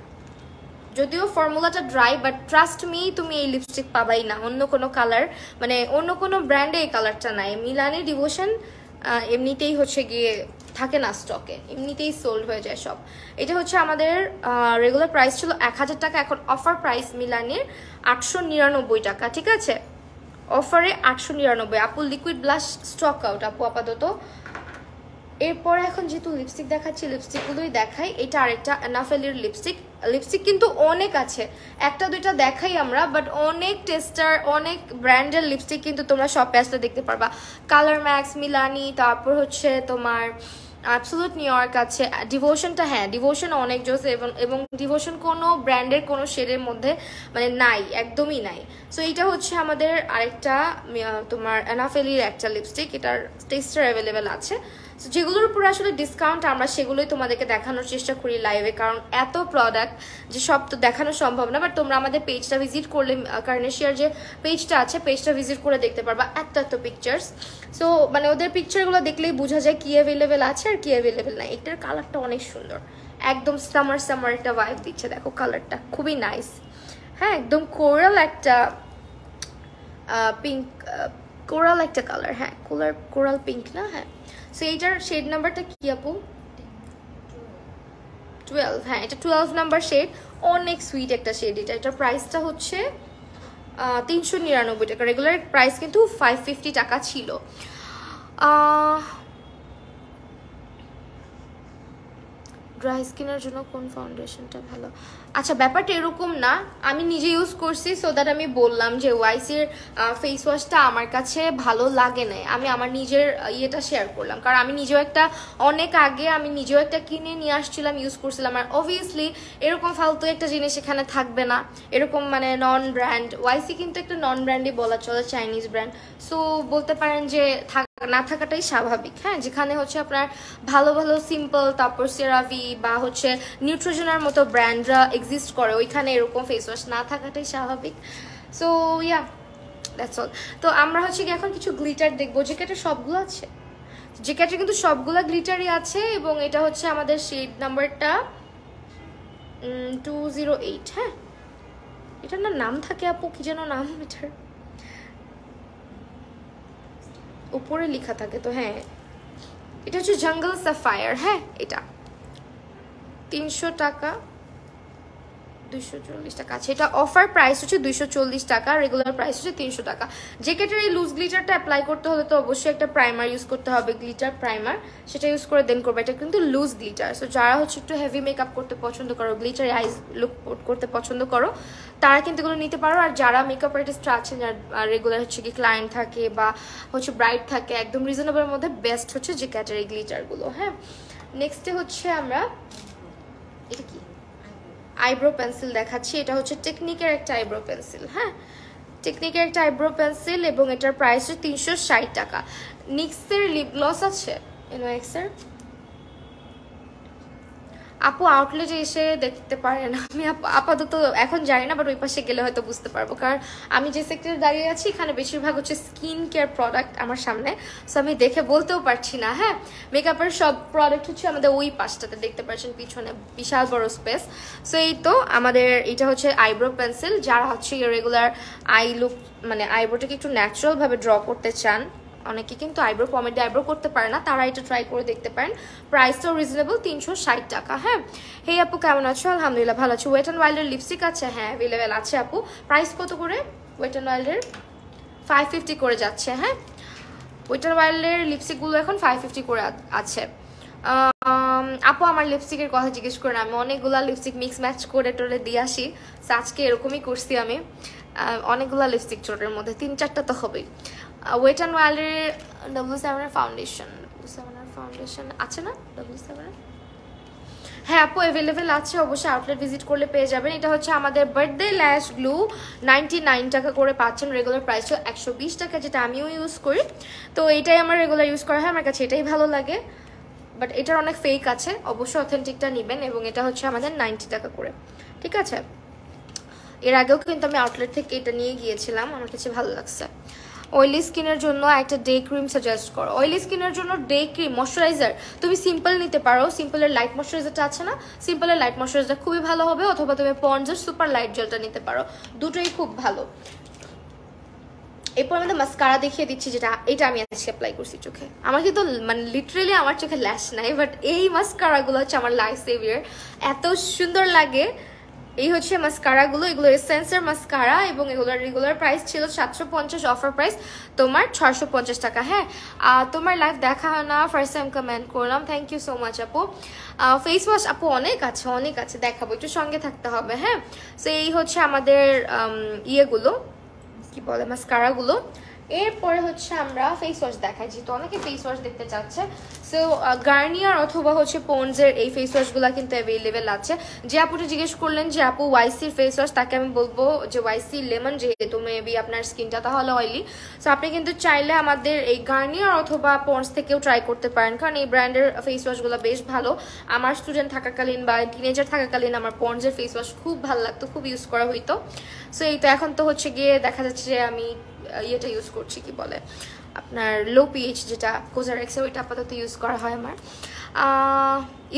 যদিও ফর্মুলাটা ড্রাই, বাট ট্রাস্ট মি তুমি এই লিপস্টিক পাবাই না অন্য কোনো কালার, মানে অন্য কোনো ব্র্যান্ডে এই কালারটা নাই। মিলানি ডিভোশন এমনিতেই হচ্ছে গিয়ে থাকে না স্টকে, এমনিতেই সোল্ড হয়ে যায় সব। এটা হচ্ছে আমাদের রেগুলার প্রাইস ছিল 1000 টাকা, এখন অফার প্রাইস মিলানির 899 টাকা, ঠিক আছে? অফারে 899। আপু লিকুইড ব্লাশ স্টক আউট আপু আপাতত। এরপরে এখন যেহেতু লিপস্টিক দেখাচ্ছি, লিপস্টিকগুলোই দেখাই। এটা আরেকটা অ্যানাফেলির লিপস্টিক কিন্তু অনেক আছে, একটা দুইটা দেখাই আমরা, বাট অনেক টেস্টার অনেক ব্র্যান্ডের লিপস্টিক কিন্তু তোমরা শপে আসলে দেখতে পারবা। কালার ম্যাক্স, মিলানি, তারপর হচ্ছে তোমার অ্যাবসোলুট নিউ ইয়র্ক আছে, ডিভোশনটা, হ্যাঁ ডিভোশন অনেক জোস, এবং ডিভোশন কোনো ব্র্যান্ডের কোনো শেডের মধ্যে মানে নাই, একদমই নাই। সো এইটা হচ্ছে আমাদের আরেকটা তোমার অ্যানাফেলির একটা লিপস্টিক, এটার টেস্টার অ্যাভেলেবেল আছে। যেগুলোর উপরে আসলে ডিসকাউন্ট আমরা সেগুলোই তোমাদেরকে দেখানোর চেষ্টা করি লাইভে, কারণ এত প্রোডাক্ট যে সব তো দেখানো সম্ভব না। বাট তোমরা আমাদের পেজটা ভিজিট করলে, কার্নেশিয়ার যে পেজটা আছে পেজটা ভিজিট করে দেখতে পারবা এত পিকচার্স। সো মানে ওদের পিকচারগুলো দেখলেই বোঝা যায় কি অ্যাভেলেবেল আছে আর কি অ্যাভেলেবেল নাই। এটার কালারটা অনেক সুন্দর, একদম সামার একটা ভাইব দিচ্ছে, দেখো কালারটা খুবই নাইস, হ্যাঁ একদম কোরাল একটা পিঙ্ক, কোরাল একটা কালার, হ্যাঁ কোরাল পিঙ্ক না, হ্যাঁ। সো এইটার শেড নাম্বারটা কি আপু? 12, হ্যাঁ এটা 12 নাম্বার শেড, অনেক সুইট একটা শেড এটা। এটার প্রাইসটা হচ্ছে 399 টাকা, রেগুলার প্রাইস কিন্তু 550 টাকা ছিল। ড্রাই স্কিনের জন্য কোন ফাউন্ডেশনটা ভালো? আচ্ছা ব্যাপারটা এরকম না, আমি নিজে ইউজ করছি, সো দ্যাট আমি বললাম যে ওয়াইসির ফেস ওয়াশটা আমার কাছে ভালো লাগে নাই, আমি আমার নিজের ইয়েটা শেয়ার করলাম, কারণ আমি নিজেও একটা অনেক আগে আমি নিজেও একটা কিনে নিয়ে আসছিলাম, ইউজ করছিলাম, আর অবভিয়াসলি এরকম ফালতু একটা জিনিস এখানে থাকবে না, এরকম মানে নন ব্র্যান্ড, ওয়াইসি কিন্তু একটা নন ব্র্যান্ডই বলা চলে, চাইনিজ ব্র্যান্ড। সো বলতে পারেন যে না থাকাটাই স্বাভাবিক, হ্যাঁ যেখানে হচ্ছে আপনার ভালো ভালো সিম্পল, তারপর সেরাভি বা হচ্ছে নিউট্রোজেনের মতো ব্র্যান্ডরা এক্সিস্ট করে, ওইখানে এরকম ফেস ওয়াশ না থাকাটাই স্বাভাবিক। So yeah that's all. তো আমরা হচ্ছে কি এখন কিছু গ্লিটার দেখবো, জ্যাকেটের সবগুলো আছে, জ্যাকেটের কিন্তু সবগুলো গ্লিটারই আছে, এবং এটা হচ্ছে আমাদের শেড নাম্বারটা 208, হ্যাঁ এটার না নাম থাকে আপু, কি যেন নাম এটার, উপরে লেখা থাকে তো, হ্যাঁ এটা হচ্ছে জঙ্গল সাফায়ার, হ্যাঁ এটা 300 টাকা, 240 টাকা আছে, এটা অফার প্রাইস হচ্ছে 240 টাকা, রেগুলার প্রাইস হচ্ছে 300 টাকা। জ্যাকেটের এই লুজ গ্লিটারটা অ্যাপ্লাই করতে হলে তো অবশ্যই একটা প্রাইমার ইউজ করতে হবে, গ্লিটার প্রাইমার, সেটা ইউজ করে দেন করবে। এটা কিন্তু লুজ গ্লিটার, সো যারা হচ্ছে একটু হেভি মেকআপ করতে পছন্দ করো, গ্লিটার আইজ লুক করতে পছন্দ করো, তারা কিন্তু এগুলো নিতে পারো। আর যারা মেকআপ আর্টিস্টরা আছেন, যারা রেগুলার হচ্ছে কি ক্লায়েন্ট থাকে বা হচ্ছে ব্রাইড থাকে, একদম রিজনেবলের মধ্যে বেস্ট হচ্ছে জ্যাকেটের এই গ্লিটারগুলো, হ্যাঁ। নেক্সটে হচ্ছে আমরা এটা কি আইব্রো পেন্সিল দেখাচ্ছি, এটা হচ্ছে টেকনিকের একটা আইব্রো পেন্সিল, হ্যাঁ টেকনিকের একটা আইব্রো পেন্সিল, এবং এটার প্রাইস হচ্ছে 360 টাকা। নিক্সের লিপ গ্লস আছে, এনওএক্সের আপু আউটলেটে এসে দেখতে পারেন, আমি আপাতত এখন জানি না, বাট ওই পাশে গেলে হয়তো বুঝতে পারবো, কারণ আমি যে সেক্টরে দাঁড়িয়ে আছি এখানে বেশিরভাগ হচ্ছে স্কিন কেয়ার প্রোডাক্ট আমার সামনে, সো আমি দেখে বলতেও পারছি না। হ্যাঁ, মেকআপের সব প্রোডাক্ট হচ্ছে আমাদের ওই পাশটাতে, দেখতে পাচ্ছেন পিছনে বিশাল বড় স্পেস। সো এই তো আমাদের এটা হচ্ছে আইব্রো পেন্সিল, যারা হচ্ছে রেগুলার আই লুক মানে আইব্রোটাকে একটু ন্যাচারালভাবে ড্র করতে চান, অনেকে কিন্তু আইব্রো পমেড দিয়ে আইব্রো করতে পারে না, তারা এটা ট্রাই করে দেখতে পারেন। প্রাইসটাও রিজনেবল, 360 টাকা। হ্যাঁ, হে আপু কেমন আছো? আলহামদুলিল্লাহ ভালো আছো। ওয়েট অ্যান্ড ওয়াইল্ডের লিপস্টিক আছে? হ্যাঁ অ্যাভেলেবেল আছে আপু। প্রাইস কত করে? ওয়েট অ্যান্ড ওয়াইল্ডের 550 করে যাচ্ছে। হ্যাঁ, ওয়েট অ্যান্ড ওয়াইল্ডের লিপস্টিকগুলো এখন 550 করে আছে। আপু আমার লিপস্টিকের কথা জিজ্ঞেস করেন, আমি অনেকগুলা লিপস্টিক মিক্স ম্যাচ করে টোরে দিয়ে আসি, আজকে এরকমই করছি আমি। অনেকগুলা লিপস্টিক চোটের মধ্যে 3-4টা তো হবেই। ওয়েট অ্যান্ড ওয়াইল্ডের W7 ফাউন্ডেশন, ফাউন্ডেশন আছে না W7? হ্যাঁ আপু অ্যাভেলেবেল আছে, অবশ্যই আউটলেট ভিজিট করলে পেয়ে যাবেন। এটা হচ্ছে আমাদের বার্থডে ল্যাশ গ্লু, 99 টাকা করে পাচ্ছেন। রেগুলার প্রাইস 120 টাকা, যেটা আমিও ইউজ করি, তো এটাই আমার রেগুলার ইউজ করা হয়, আমার কাছে এটাই ভালো লাগে। বাট এটার অনেক ফেক আছে, অবশ্যই অথেন্টিকটা নেবেন। এবং এটা হচ্ছে আমাদের 90 টাকা করে, ঠিক আছে। এর আগেও কিন্তু আমি আউটলেট থেকে এটা নিয়ে গিয়েছিলাম, আমার কাছে ভালো লাগছে। অয়েলি স্কিনের জন্য একটা ডে ক্রিম সাজেস্ট করো। অয়েলি স্কিনের জন্য ডে ক্রিম ময়শ্চারাইজার তুমি সিম্পল নিতে পারো, সিম্পলের লাইট ময়শ্চারাইজারটা আছে না, সিম্পলের লাইট ময়শ্চারাইজার খুবই ভালো হবে, অথবা তুমি পন্ডসের সুপার লাইট জেলটা নিতে পারো, দুটোই খুব ভালো। এরপর আমাদের মাস্কারা দেখিয়ে দিচ্ছি, যেটা এটা আমি আজকে অ্যাপ্লাই করছি চোখে। আমার কিন্তু মানে লিটারেলি আমার চোখে ল্যাশ নাই, বাট এই মাস্কারাগুলো হচ্ছে আমার লাইফ সেভিয়ার, এত সুন্দর লাগে। এই হচ্ছে মাস্কারাগুলো, এগুলো এসেন্সের মাস্কারা, এবং এগুলোর রেগুলার প্রাইস ছিল 750, অফার প্রাইস তোমার 650 টাকা। হ্যাঁ, তোমার লাইভ দেখা হয় না, ফার্স্ট টাইম কমেন্ট করলাম, থ্যাংক ইউ সো মাচ আপু। ফেস ওয়াশ আপু অনেক আছে, অনেক আছে, দেখাবো, একটু সঙ্গে থাকতে হবে। হ্যাঁ, সো এই হচ্ছে আমাদের ইয়েগুলো কি বলে মাস্কারাগুলো। এরপরে হচ্ছে আমরা ফেস ওয়াশ দেখাই, যেহেতু অনেকে ফেস ওয়াশ দেখতে চাচ্ছে। সো গার্নিয়ার অথবা হচ্ছে পন্ডসের এই ফেস ওয়াশগুলো কিন্তু অ্যাভেলেবেল আছে। যে আপুটা জিজ্ঞেস করলেন যে আপু ওয়াইসির ফেস ওয়াশ, তাকে আমি বলবো যে ওয়াইসি লেমন, যেহেতু মেবি আপনার স্কিনটা তাহলে অয়েলি, সো আপনি কিন্তু চাইলে আমাদের এই গার্নিয়ার অথবা পন্ডস থেকেও ট্রাই করতে পারেন, কারণ এই ব্র্যান্ডের ফেস ওয়াশগুলো বেশ ভালো। আমার স্টুডেন্ট থাকাকালীন বা টিনেজার থাকাকালীন আমার পন্ডসের ফেস ওয়াশ খুব ভালো লাগতো, খুব ইউজ করা হইতো। সো এই তো এখন তো হচ্ছে গিয়ে দেখা যাচ্ছে যে আমি ইয়েটা ইউজ করছি, কি বলে আপনার লো পিএইচ, যেটা কোজারেক্সে, ওইটা আপাতত ইউজ করা হয় আমার।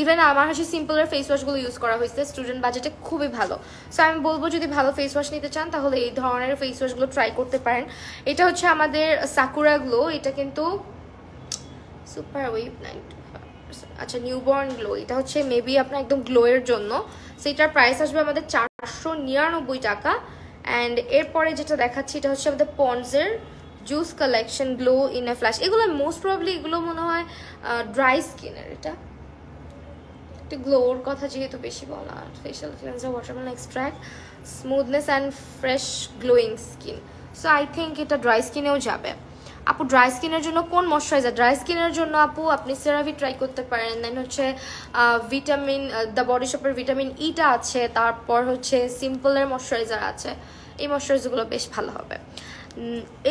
ইভেন আমার হচ্ছে সিম্পলের ফেস ওয়াশগুলো ইউজ করা হয়েছে স্টুডেন্ট বাজেটে, খুবই ভালো। সো আমি বলবো যদি ভালো ফেস ওয়াশ নিতে চান তাহলে এই ধরনের ফেস ওয়াশগুলো ট্রাই করতে পারেন। এটা হচ্ছে আমাদের সাকুরা গ্লো, এটা কিন্তু সুপার ওয়েভ 95%, আচ্ছা নিউবর্ন গ্লো, এটা হচ্ছে মেবি আপনার একদম গ্লোয়ের জন্য। সেটার প্রাইস আসবে আমাদের 499 টাকা। অ্যান্ড এরপরে যেটা দেখাচ্ছি এটা হচ্ছে আমাদের পন্ডসের juice collection glow in a flash. এগুলো মোস্ট প্রবলি এগুলো মনে হয় ড্রাই স্কিনের, এটা একটু গ্লোর কথা যেহেতু বেশি বলা। Facial cleanser, watermelon extract, smoothness and fresh glowing skin. So I think এটা ড্রাই স্কিনেও যাবে। আপু ড্রাই স্কিনের জন্য কোন ময়শ্চারাইজার? ড্রাই স্কিনের জন্য আপু আপনি সেরাভি ট্রাই করতে পারেন, দেন হচ্ছে ভিটামিন দ্য বডি শপের ভিটামিন ইটা আছে, তারপর হচ্ছে সিম্পলের ময়শ্চারাইজার আছে, এই ময়শ্চারাইজারগুলো বেশ ভালো হবে।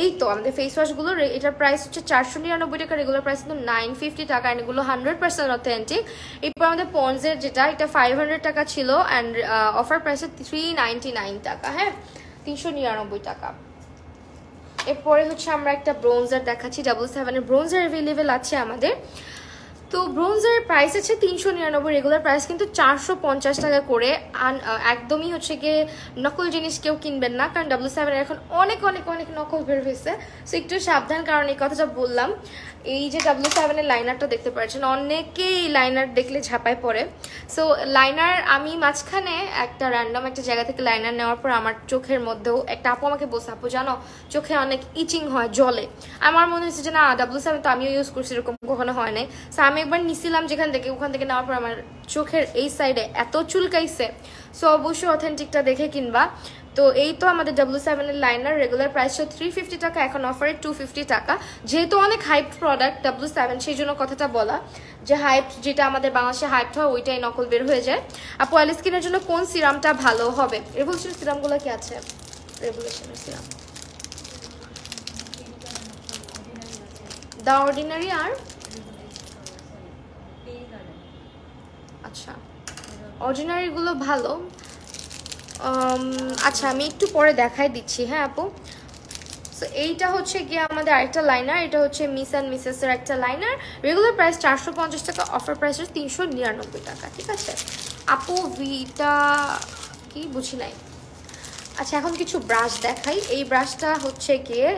এই তো আমাদের ফেস ওয়াশগুলোর এটার প্রাইস হচ্ছে 499 টাকা, রেগুলার প্রাইস কিন্তু 950 টাকা, অ্যান্ড এগুলো 100% অথেন্টিক। এরপর আমাদের পন্ডসের যেটা, এটা 500 টাকা ছিল, অ্যান্ড অফার প্রাইস 399 টাকা। হ্যাঁ, 399 টাকা। এরপরে হচ্ছে আমরা একটা ব্রোঞ্জার দেখাচ্ছি, W7 এর ব্রোঞ্জার অ্যাভেলেবেল আছে আমাদের। তো ব্রোঞ্জারের প্রাইস আছে 399, রেগুলার প্রাইস কিন্তু 450 টাকা করে। একদমই হচ্ছে গিয়ে নকল জিনিস কেউ কিনবেন না, কারণ W7 এখন অনেক অনেক অনেক নকল বের হয়েছে। সো একটু সাবধান, কারণ এই কথাটা বললাম। এই যে W7 এর লাইনারটা দেখতে পাচ্ছেন, অনেকেই লাইনার দেখলে ঝাঁপায় পড়ে। সো লাইনার আমি মাঝখানে একটা র্যান্ডম একটা জায়গা থেকে লাইনার নেওয়ার পর আমার চোখের মধ্যেও একটা আপু আমাকে বলছে, আপু জানো চোখে অনেক ইচিং হয়, জলে। আমার মনে হচ্ছে যে না, W7 তো আমিও ইউজ করছি, এরকম কখনো হয় নাই। সো আমি একবার নিছিলাম যেখান থেকে, ওখান থেকে নেওয়ার পর আমার চোখের এই সাইডে এত চুলকাইছে। সো অবশ্যই অথেন্টিকটা দেখে কিনবা। তো এই তো আমাদের W7 এর লাইনার, রেগুলার প্রাইস ছিল 350 টাকা, এখন অফারে 250 টাকা। যেহেতু অনেক হাইপ প্রোডাক্ট W7, সেই জন্য কথাটা বলা যে হাইপ, যেটা আমাদের বাংলাদেশে হাইপ হয় ওইটাই নকল বের হয়ে যায়। আপু অয়েলি স্কিনের জন্য কোন সিরামটা ভালো হবে? রেভলিউশন সিরামগুলো কি আছে? রেভলিউশনের সিরাম, দ্য অর্ডিনারি আর আচ্ছা অর্ডিনারিগুলো ভালো। আচ্ছা আমি একটু পরে দেখাই দিচ্ছি। হ্যাঁ আপু, সো এইটা হচ্ছে গিয়ে আমাদের আরেকটা লাইনার, এটা হচ্ছে মিস অ্যান্ড মিসেসের একটা লাইনার। রেগুলার প্রাইস 450 টাকা, অফার প্রাইস 399 টাকা। ঠিক আছে আপু, ভিটা কি বুঝি নাই। আচ্ছা এখন কিছু ব্রাশ দেখাই। এই ব্রাশটা হচ্ছে গিয়ে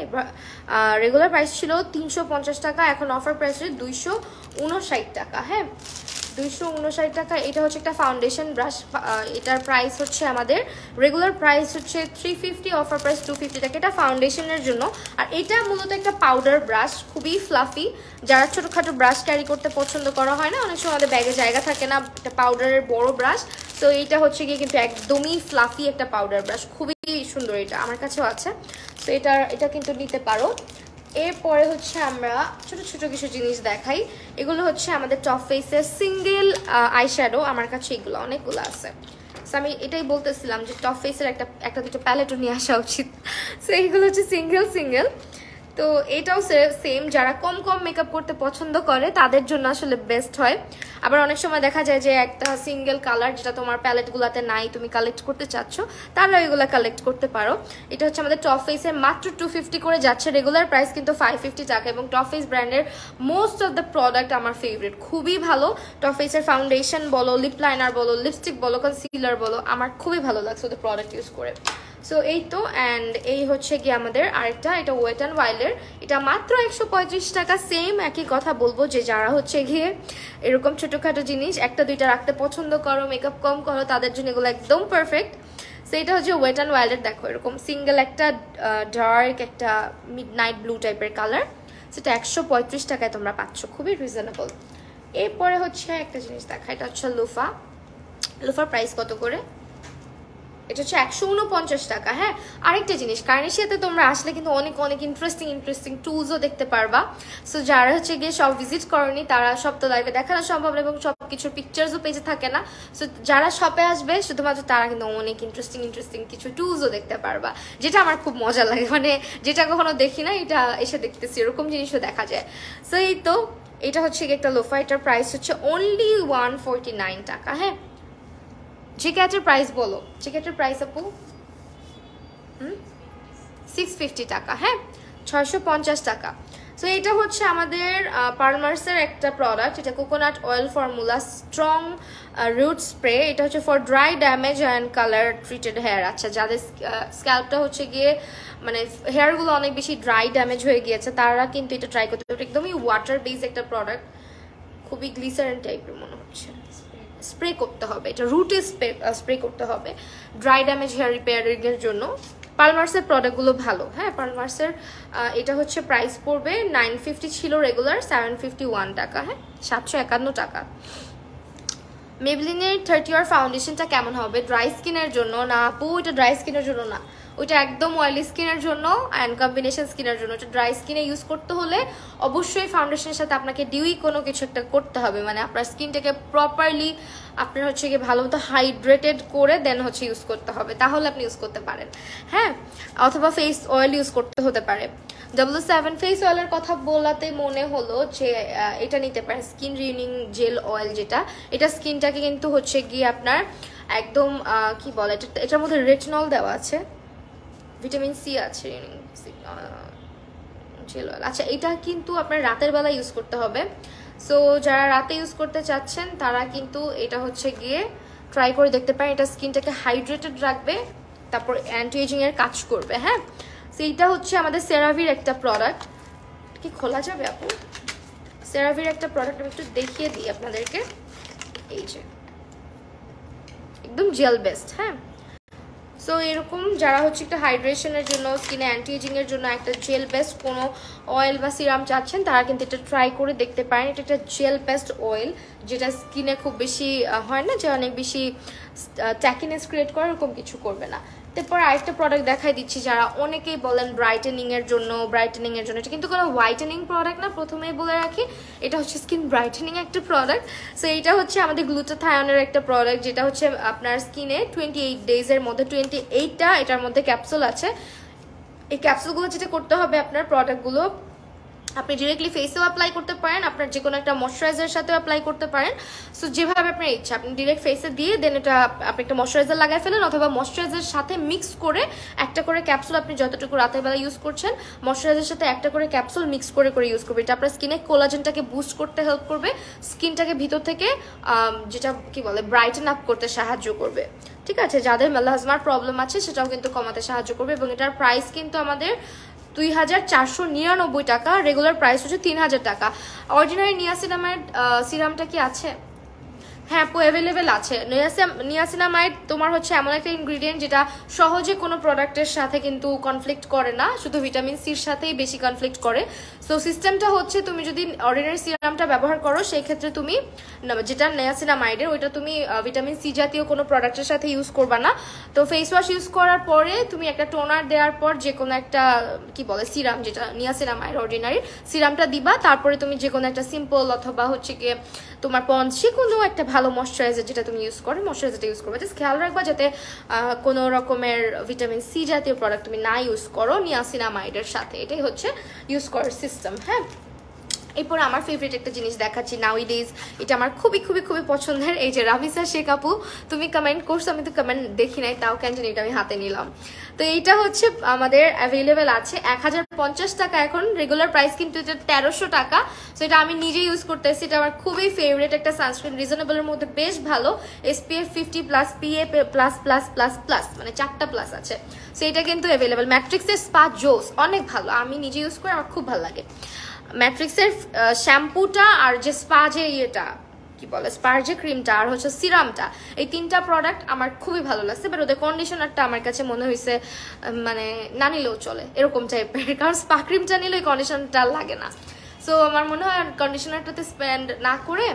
রেগুলার প্রাইস ছিল 350 টাকা, এখন অফার প্রাইস 259 টাকা। হ্যাঁ 259 টাকা। এটা হচ্ছে একটা ফাউন্ডেশন ব্রাশ, এটার প্রাইস হচ্ছে আমাদের রেগুলার প্রাইস হচ্ছে 350, অফার প্রাইস 250 টাকা। এটা ফাউন্ডেশনের জন্য। আর এটা মূলত একটা পাউডার ব্রাশ, খুবই ফ্লাফি। যারা ছোটোখাটো ব্রাশ ক্যারি করতে পছন্দ করা হয় না, অনেক সময় আমাদের ব্যাগে জায়গা থাকে না, একটা পাউডারের বড় ব্রাশ, তো এইটা হচ্ছে গিয়ে কিন্তু একদমই ফ্লাফি একটা পাউডার ব্রাশ, খুবই সুন্দর। এটা আমার কাছেও আছে, তো এটা কিন্তু নিতে পারো। এরপরে হচ্ছে আমরা ছোট ছোট কিছু জিনিস দেখাই। এগুলো হচ্ছে আমাদের টপ ফেসের সিঙ্গেল আইশ্যাডো, আমার কাছে এগুলো অনেকগুলো আছে। সো আমি এটাই বলতেছিলাম যে টপ ফেসের একটা দুটো প্যালেটও নিয়ে আসা উচিত। সো এইগুলো হচ্ছে সিঙ্গেল। তো এটাও সেম, যারা কম মেকআপ করতে পছন্দ করে তাদের জন্য আসলে বেস্ট হয়। আবার অনেক সময় দেখা যায় যে একটা সিঙ্গেল কালার যেটা তোমার প্যালেটগুলোতে নাই, তুমি কালেক্ট করতে চাচ্ছ, তাহলে এগুলো কালেক্ট করতে পারো। এটা হচ্ছে আমাদের টপ ফেসের মাত্র 250 করে যাচ্ছে, রেগুলার প্রাইস কিন্তু 550 টাকা। এবং টপ ফেস ব্র্যান্ডের মোস্ট অফ দ্য প্রোডাক্ট আমার ফেভারিট, খুবই ভালো। টপ ফেসের ফাউন্ডেশন বলো, লিপ লাইনার বলো, লিপস্টিক বলো, কনসিলার বলো, আমার খুবই ভালো লাগছে ওদের প্রোডাক্ট ইউজ করে। সো এই তো, অ্যান্ড এই হচ্ছে কি আমাদের আরেকটা, এটা ওয়েট অ্যান্ড ওয়াইল্ডের, এটা মাত্র 135 টাকা। সেম একই কথা বলবো যে যারা হচ্ছে গিয়ে এরকম ছোটোখাটো জিনিস একটা দুইটা রাখতে পছন্দ করো, মেকআপ কম করো, তাদের জন্য এগুলো একদম পারফেক্ট। সো এটা হচ্ছে ওয়েট অ্যান্ড ওয়াইল্ডের, দেখো এরকম সিঙ্গেল একটা ডার্ক একটা মিড নাইট ব্লু টাইপের কালার, সেটা 135 টাকায় তোমরা পাচ্ছ, খুবই রিজনেবল। এরপরে হচ্ছে একটা জিনিস দেখা, এটা হচ্ছে লোফার প্রাইস কত করে? এটা হচ্ছে 149 টাকা। হ্যাঁ আরেকটা জিনিস, কার্নিশিয়াতে তোমরা আসলে কিন্তু অনেক ইন্টারেস্টিং টুলসও দেখতে পারবা। সো যারা হচ্ছে গিয়ে সব ভিজিট করেনি, তারা সব তো লাইভে দেখানো সম্ভব না এবং সব কিছুর পিকচার্সও পেজে থাকে না। সো যারা শপে আসবে শুধুমাত্র তারা কিন্তু অনেক ইন্টারেস্টিং কিছু টুলসও দেখতে পারবা, যেটা আমার খুব মজা লাগে, মানে যেটা কখনো দেখি না, এটা এসে দেখতেছি, এরকম জিনিসও দেখা যায়। সো এই তো, এটা হচ্ছে একটা লোফা, এটার প্রাইস হচ্ছে অনলি 149 টাকা। হ্যাঁ জ্যাকেটের প্রাইস বলো, জ্যাকেটের প্রাইস আপু 650 টাকা। হ্যাঁ 650 টাকা। সো এটা হচ্ছে আমাদের পার্লমার্সের একটা প্রোডাক্ট, এটা coconut oil formula strong root spray. এটা হচ্ছে for dry damage and colour treated hair. আচ্ছা যাদের স্ক্যাল্পটা হচ্ছে গিয়ে মানে হেয়ারগুলো অনেক বেশি ড্রাই ড্যামেজ হয়ে গিয়েছে, তারা কিন্তু এটা ট্রাই করতে পারে। একদমই ওয়াটার বেস একটা প্রোডাক্ট, খুবই গ্লিসারিন টাইপের মনে হচ্ছে। স্প্রে করতে হবে, এটা রুটে স্প্রে করতে হবে ড্রাই ড্যামেজ হেয়ার রিপেয়ারিংয়ের জন্য। পালমার্সের প্রোডাক্টগুলো ভালো। হ্যাঁ পালমার্সের এটা হচ্ছে প্রাইস পড়বে 950 ছিল রেগুলার, 751 টাকা। হ্যাঁ 751 টাকা। মেবলিনের 30 ইয়ার ফাউন্ডেশনটা কেমন হবে? ড্রাই স্কিনের জন্য না আপু, এটা ড্রাই স্কিনের জন্য না, ওইটা একদম অয়েলি স্কিনের জন্য অ্যান্ড কম্বিনেশন স্কিনের জন্য। ওটা ড্রাই স্কিনে ইউজ করতে হলে অবশ্যই ফাউন্ডেশনের সাথে আপনাকে ডিউই কোনো কিছু একটা করতে হবে, মানে আপনার স্কিনটাকে প্রপারলি আপনার হচ্ছে গিয়ে ভালো মতো হাইড্রেটেড করে দেন হচ্ছে ইউজ করতে হবে, তাহলে আপনি ইউজ করতে পারেন। হ্যাঁ অথবা ফেস অয়েল ইউজ করতে হতে পারে। W7 ফেস অয়েলের কথা বলাতে মনে হলো যে এটা নিতে পারেন, স্কিন রিনিউইং জেল অয়েল, যেটা এটা স্কিনটাকে কিন্তু হচ্ছে গিয়ে আপনার একদম কি বলে, এটার মধ্যে রেটিনল দেওয়া আছে, ভিটামিন সি আছে, জেল অয়েল। আচ্ছা এটা কিন্তু আপনার রাতের বেলা ইউজ করতে হবে। সো যারা রাতে ইউজ করতে চাচ্ছেন তারা কিন্তু এটা হচ্ছে গিয়ে ট্রাই করে দেখতে পারেন, এটা স্কিনটাকে হাইড্রেটেড রাখবে, তারপর অ্যান্টি এজিং এর কাজ করবে। হ্যাঁ সো এইটা হচ্ছে আমাদের সেরাভির একটা প্রোডাক্ট, কি খোলা যাবে আপু? সেরাভির একটা প্রোডাক্ট আমি একটু দেখিয়ে দিই আপনাদেরকে, এই যে একদম জেল বেস্ট। হ্যাঁ সো এরকম যারা হচ্ছে একটা হাইড্রেশনের জন্য, স্কিনে অ্যান্টি এজিং এর জন্য একটা জেল বেস্ট কোনো অয়েল বা সিরাম চাচ্ছেন, তারা কিন্তু এটা ট্রাই করে দেখতে পারেন। এটা একটা জেল বেস্ট অয়েল, যেটা স্কিনে খুব বেশি হয় না যে অনেক বেশি ট্যাকিনেস ক্রিয়েট করে, এরকম কিছু করবে না। তারপর আরেকটা প্রোডাক্ট দেখাই দিচ্ছি, যারা অনেকেই বলেন ব্রাইটেনিং এর জন্য, এটা কিন্তু কোনো হোয়াইটেনিং প্রোডাক্ট না, প্রথমেই বলে রাখি, এটা হচ্ছে স্কিন ব্রাইটেনিং একটা প্রোডাক্ট। সো এটা হচ্ছে আমাদের গ্লুটাথায়নের একটা প্রোডাক্ট, যেটা হচ্ছে আপনার স্কিনে 28 ডেজের মধ্যে 28টা এটার মধ্যে ক্যাপসুল আছে। এই ক্যাপসুলগুলো যেটা করতে হবে, আপনার প্রোডাক্টগুলো আপনি ডিরেক্টলি ফেসেও অ্যাপ্লাই করতে পারেন, আপনার যে কোনো একটা ময়শ্চারাইজারের সাথেও অ্যাপ্লাই করতে পারেন। সো যেভাবে আপনার ইচ্ছা, আপনি ডিরেক্ট ফেসে দিয়ে দেন এটা আপনি একটা ময়শ্চারাইজার লাগাই ফেলেন, অথবা ময়শ্চারাইজারের সাথে মিক্স করে একটা করে ক্যাপসুল, আপনি যতটুকু রাতের বেলা ইউজ করছেন ময়শ্চারাইজারের সাথে একটা করে ক্যাপসুল মিক্স করে করে ইউজ করবে। এটা আপনার স্কিনে কোলাজেনটাকে বুস্ট করতে হেল্প করবে, স্কিনটাকে ভিতর থেকে যেটা কি বলে ব্রাইটেন আপ করতে সাহায্য করবে। ঠিক আছে, যাদের মেলাজমার প্রবলেম আছে সেটাও কিন্তু কমাতে সাহায্য করবে। এবং এটার প্রাইস কিন্তু আমাদের 2499 টাকা, রেগুলার প্রাইস হচ্ছে 3000 টাকা। অর্ডিনারি নিয়াসিনামাইড সিরামটা কি আছে? হ্যাঁ আপু, অ্যাভেলেবেল আছে। নিয়াসিনামাইড তোমার হচ্ছে এমন একটা ইনগ্রিডিয়েন্ট যেটা সহজে কোনো প্রোডাক্টের সাথে কিন্তু কনফ্লিক্ট করে না, শুধু ভিটামিন সির সাথেই বেশি কনফ্লিক্ট করে। সো সিস্টেমটা হচ্ছে তুমি যদি অর্ডিনারি সিরামটা ব্যবহার করো সেই ক্ষেত্রে তুমি যেটা নিয়াসিনামাইডের ওইটা তুমি ভিটামিন সি জাতীয় কোনো প্রোডাক্টের সাথে ইউজ করবা না। তো ফেস ওয়াশ ইউজ করার পরে তুমি একটা টোনার দেওয়ার পর যে কোনো একটা কি বলে সিরাম, যেটা নিয়াসিনামাইড অর্ডিনারি সিরামটা দিবা, তারপরে তুমি যে কোনো একটা সিম্পল অথবা হচ্ছে গিয়ে তোমার পন্স যে কোনো একটা ভালো ময়শ্চারাইজার যেটা তুমি ইউজ করো ময়শ্চারাইজারটা ইউজ করবে। জাস্ট খেয়াল রাখবা যাতে কোনো রকমের ভিটামিন সি জাতীয় প্রোডাক্ট তুমি না ইউজ করো নিয়াসিনামাইডের সাথে। এটাই হচ্ছে ইউজ করার সিস্টেম। হ্যাঁ, এরপর আমার ফেভারিট একটা জিনিস দেখাচ্ছি নাউইডেজ, এটা আমার খুবই খুবই খুবই পছন্দের। এই যে রাভিসা শেখ আপু তুমি কমেন্ট করছো, আমি তো কমেন্ট দেখি নাই, তাও কেন জানি এটা আমি হাতে নিলাম। তো এইটা হচ্ছে আমাদের অ্যাভেলেবেল আছে 1050 টাকা এখন, রেগুলার প্রাইস কিন্তু এটা 1300 টাকা। সো এটা আমি নিজে ইউজ করতেছি, এটা আমার খুবই ফেভারিট একটা সানস্ক্রিন, রিজনেবলের মধ্যে বেশ ভালো, SPF 50+, PA+++++, মানে 4টা প্লাস আছে। সো এটা কিন্তু অ্যাভেলেবেল। ম্যাট্রিক্সের স্পা জোস অনেক ভালো, আমি নিজে ইউজ করি, আমার খুব ভালো লাগে। ম্যাট্রিক্সের শ্যাম্পুটা আর যে স্পা যে ইয়েটা কি বলে স্পার যে ক্রিমটা আর হচ্ছে সিরামটা, এই 3টা প্রোডাক্ট আমার খুবই ভালো লাগছে। বাট ওদের কন্ডিশনারটা আমার কাছে মনে হয়েছে মানে না নিলেও চলে এরকম টাইপের, কারণ স্পা ক্রিমটা নিলে ওই কন্ডিশনারটা লাগে না। সো আমার মনে হয় কন্ডিশনারটাতে স্পেন্ড না করে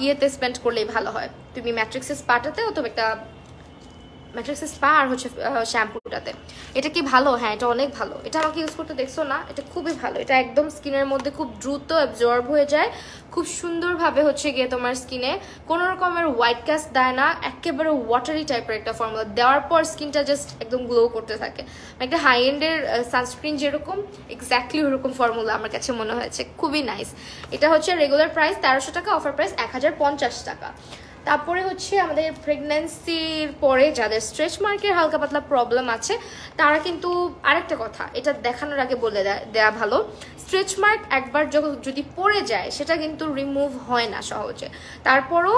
ইয়েতে স্পেন্ড করলেই ভালো হয়, তুমি ম্যাট্রিক্সের স্পাটাতে অথবা একটা ম্যাট্রিক্সের স্পা আর হচ্ছে শ্যাম্পুটাতে। এটা কি ভালো? হ্যাঁ এটা অনেক ভালো, এটা আমাকে ইউজ করতে দেখছো না, এটা খুবই ভালো। এটা একদম স্কিনের মধ্যে খুব দ্রুত অ্যাবজর্ব হয়ে যায়, খুব সুন্দরভাবে হচ্ছে গিয়ে তোমার স্কিনে কোনো রকমের হোয়াইট কাস্ট দেয় না, একেবারে ওয়াটারি টাইপের একটা ফর্মুলা দেওয়ার পর স্কিনটা জাস্ট একদম গ্লো করতে থাকে। একটা হাই এন্ডের সানস্ক্রিন যেরকম এক্স্যাক্টলি ওরকম ফর্মুলা আমার কাছে মনে হয়েছে, খুবই নাইস। এটা হচ্ছে রেগুলার প্রাইস 1300 টাকা, অফার প্রাইস 1050 টাকা। তারপরে হচ্ছে আমাদের প্রেগন্যান্সির পরে যাদের স্ট্রেচ মার্কের হালকা পাতলা প্রবলেম আছে তারা কিন্তু আরেকটা কথা এটা দেখানোর আগে বলে দেয়া ভালো, স্ট্রেচ মার্ক একবার যদি পড়ে যায় সেটা কিন্তু রিমুভ হয় না সহজে। তারপরও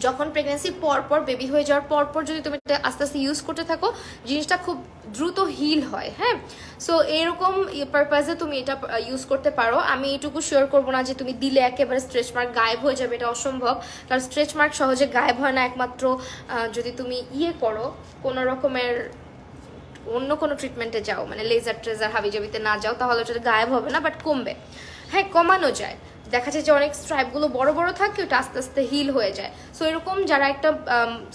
যখন প্রেগন্যান্সির পরপর বেবি হয়ে যাওয়ার পরপর যদি তুমি আস্তে আস্তে ইউজ করতে থাকো জিনিসটা খুব দ্রুত হিল হয়। হ্যাঁ, সো এরকম পারপাসে তুমি এটা ইউজ করতে পারো। আমি এটুকু শিওর করবো না যে তুমি দিলে একেবারে স্ট্রেচ মার্ক গায়েব হয়ে যাবে, এটা অসম্ভব, কারণ স্ট্রেচ মার্ক সহজে গায়েব হয় না, একমাত্র যদি তুমি করো কোনো রকমের অন্য কোনো ট্রিটমেন্টে যাও, মানে লেজার ট্রেজার হাবিজাবিতে না যাও, তাহলে ওটা গায়েব হবে না, বাট কমবে। হ্যাঁ কমানো যায়, দেখা যায় যে অনেক স্ট্রাইপগুলো বড় বড় থাকে, ওটা আস্তে আস্তে হিল হয়ে যায়। সো এরকম যারা একটা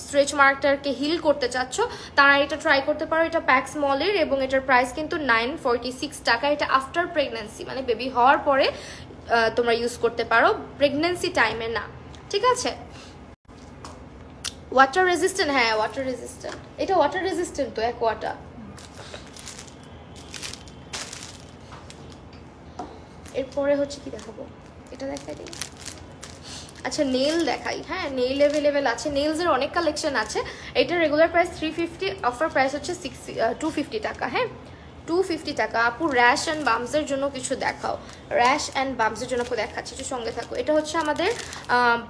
স্ট্রেচ মার্কটাকে হিল করতে চাচ্ছ তারা এটা ট্রাই করতে পারো। এটা প্যাক্স মলের এবং এটার প্রাইস কিন্তু 946 টাকা। এটা আফটার প্রেগন্যান্সি মানে বেবি হওয়ার পরে তোমরা ইউজ করতে পারো, প্রেগন্যান্সি টাইমে না। ঠিক আছে, ওয়াটার রেজিস্ট্যান্ট, হ্যাঁ ওয়াটার রেজিস্ট্যান্ট, এটা ওয়াটার রেজিস্ট্যান্ট তো অ্যাকোয়াটা। এরপরে হচ্ছে কি দেখাবো, এটা দেখাই দিই। আচ্ছা নেইল দেখাই। হ্যাঁ নেইল অ্যাভেলেবেল আছে, নেইলসের অনেক কালেকশন আছে। এটা রেগুলার প্রাইস 350, অফার প্রাইস হচ্ছে 250 টাকা। হ্যাঁ 250 টাকা। আপু র্যাশ অ্যান্ড বামসের জন্য কিছু দেখাও। র্যাশ অ্যান্ড বামসের জন্য দেখাচ্ছি, একটু সঙ্গে থাকো। এটা হচ্ছে আমাদের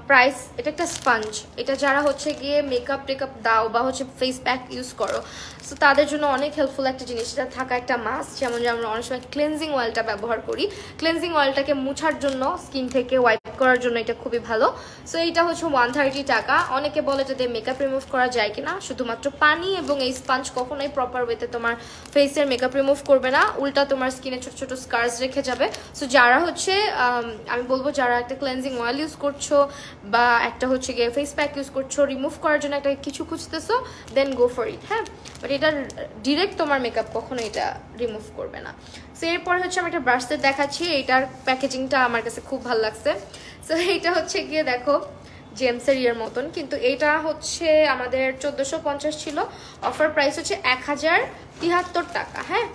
প্রাইস, এটা একটা স্পঞ্জ, এটা যারা হচ্ছে গিয়ে মেকআপ টেকআপ দাও বা হচ্ছে ফেস প্যাক ইউজ করো, সো তাদের জন্য অনেক হেল্পফুল একটা জিনিস। এটা থাকা একটা মাস্ক, যেমন যে আমরা অনেক সময় ক্লেনজিং অয়েলটা ব্যবহার করি, ক্লেনজিং অয়েলটাকে মুছার জন্য, স্কিন থেকে ওয়াইপ করার জন্য এটা খুবই ভালো। সো এইটা হচ্ছে 130 টাকা। অনেকে বলে যাতে মেকআপ রিমুভ করা যায় কিনা, শুধুমাত্র পানি এবং এই স্পঞ্জ কখনোই প্রপার ওয়েতে তোমার ফেসের মেকআপ রিমুভ করবে না, উল্টা তোমার স্কিনে ছোট ছোট স্কার্স রেখে যাবে। সো যারা হচ্ছে আমি বলবো যারা একটা ক্লেনজিং অয়েল ইউজ করছো বা একটা হচ্ছে গিয়ে ফেস প্যাক ইউজ করছো, রিমুভ করার জন্য একটা কিছু খুঁজতেছো, দেন গো ফর ইট। হ্যাঁ বাট এটা ডিরেক্ট তোমার মেকআপ কখনো এটা রিমুভ করবে না। সো এরপরে হচ্ছে আমি একটা ব্রাশ সেট দেখাচ্ছি, এইটার প্যাকেজিংটা আমার কাছে খুব ভালো লাগছে। সো এইটা হচ্ছে গিয়ে দেখো জেমসের ইয়ের মতন, কিন্তু এটা হচ্ছে আমাদের 1450 ছিল, অফার প্রাইস হচ্ছে 1073 টাকা। হ্যাঁ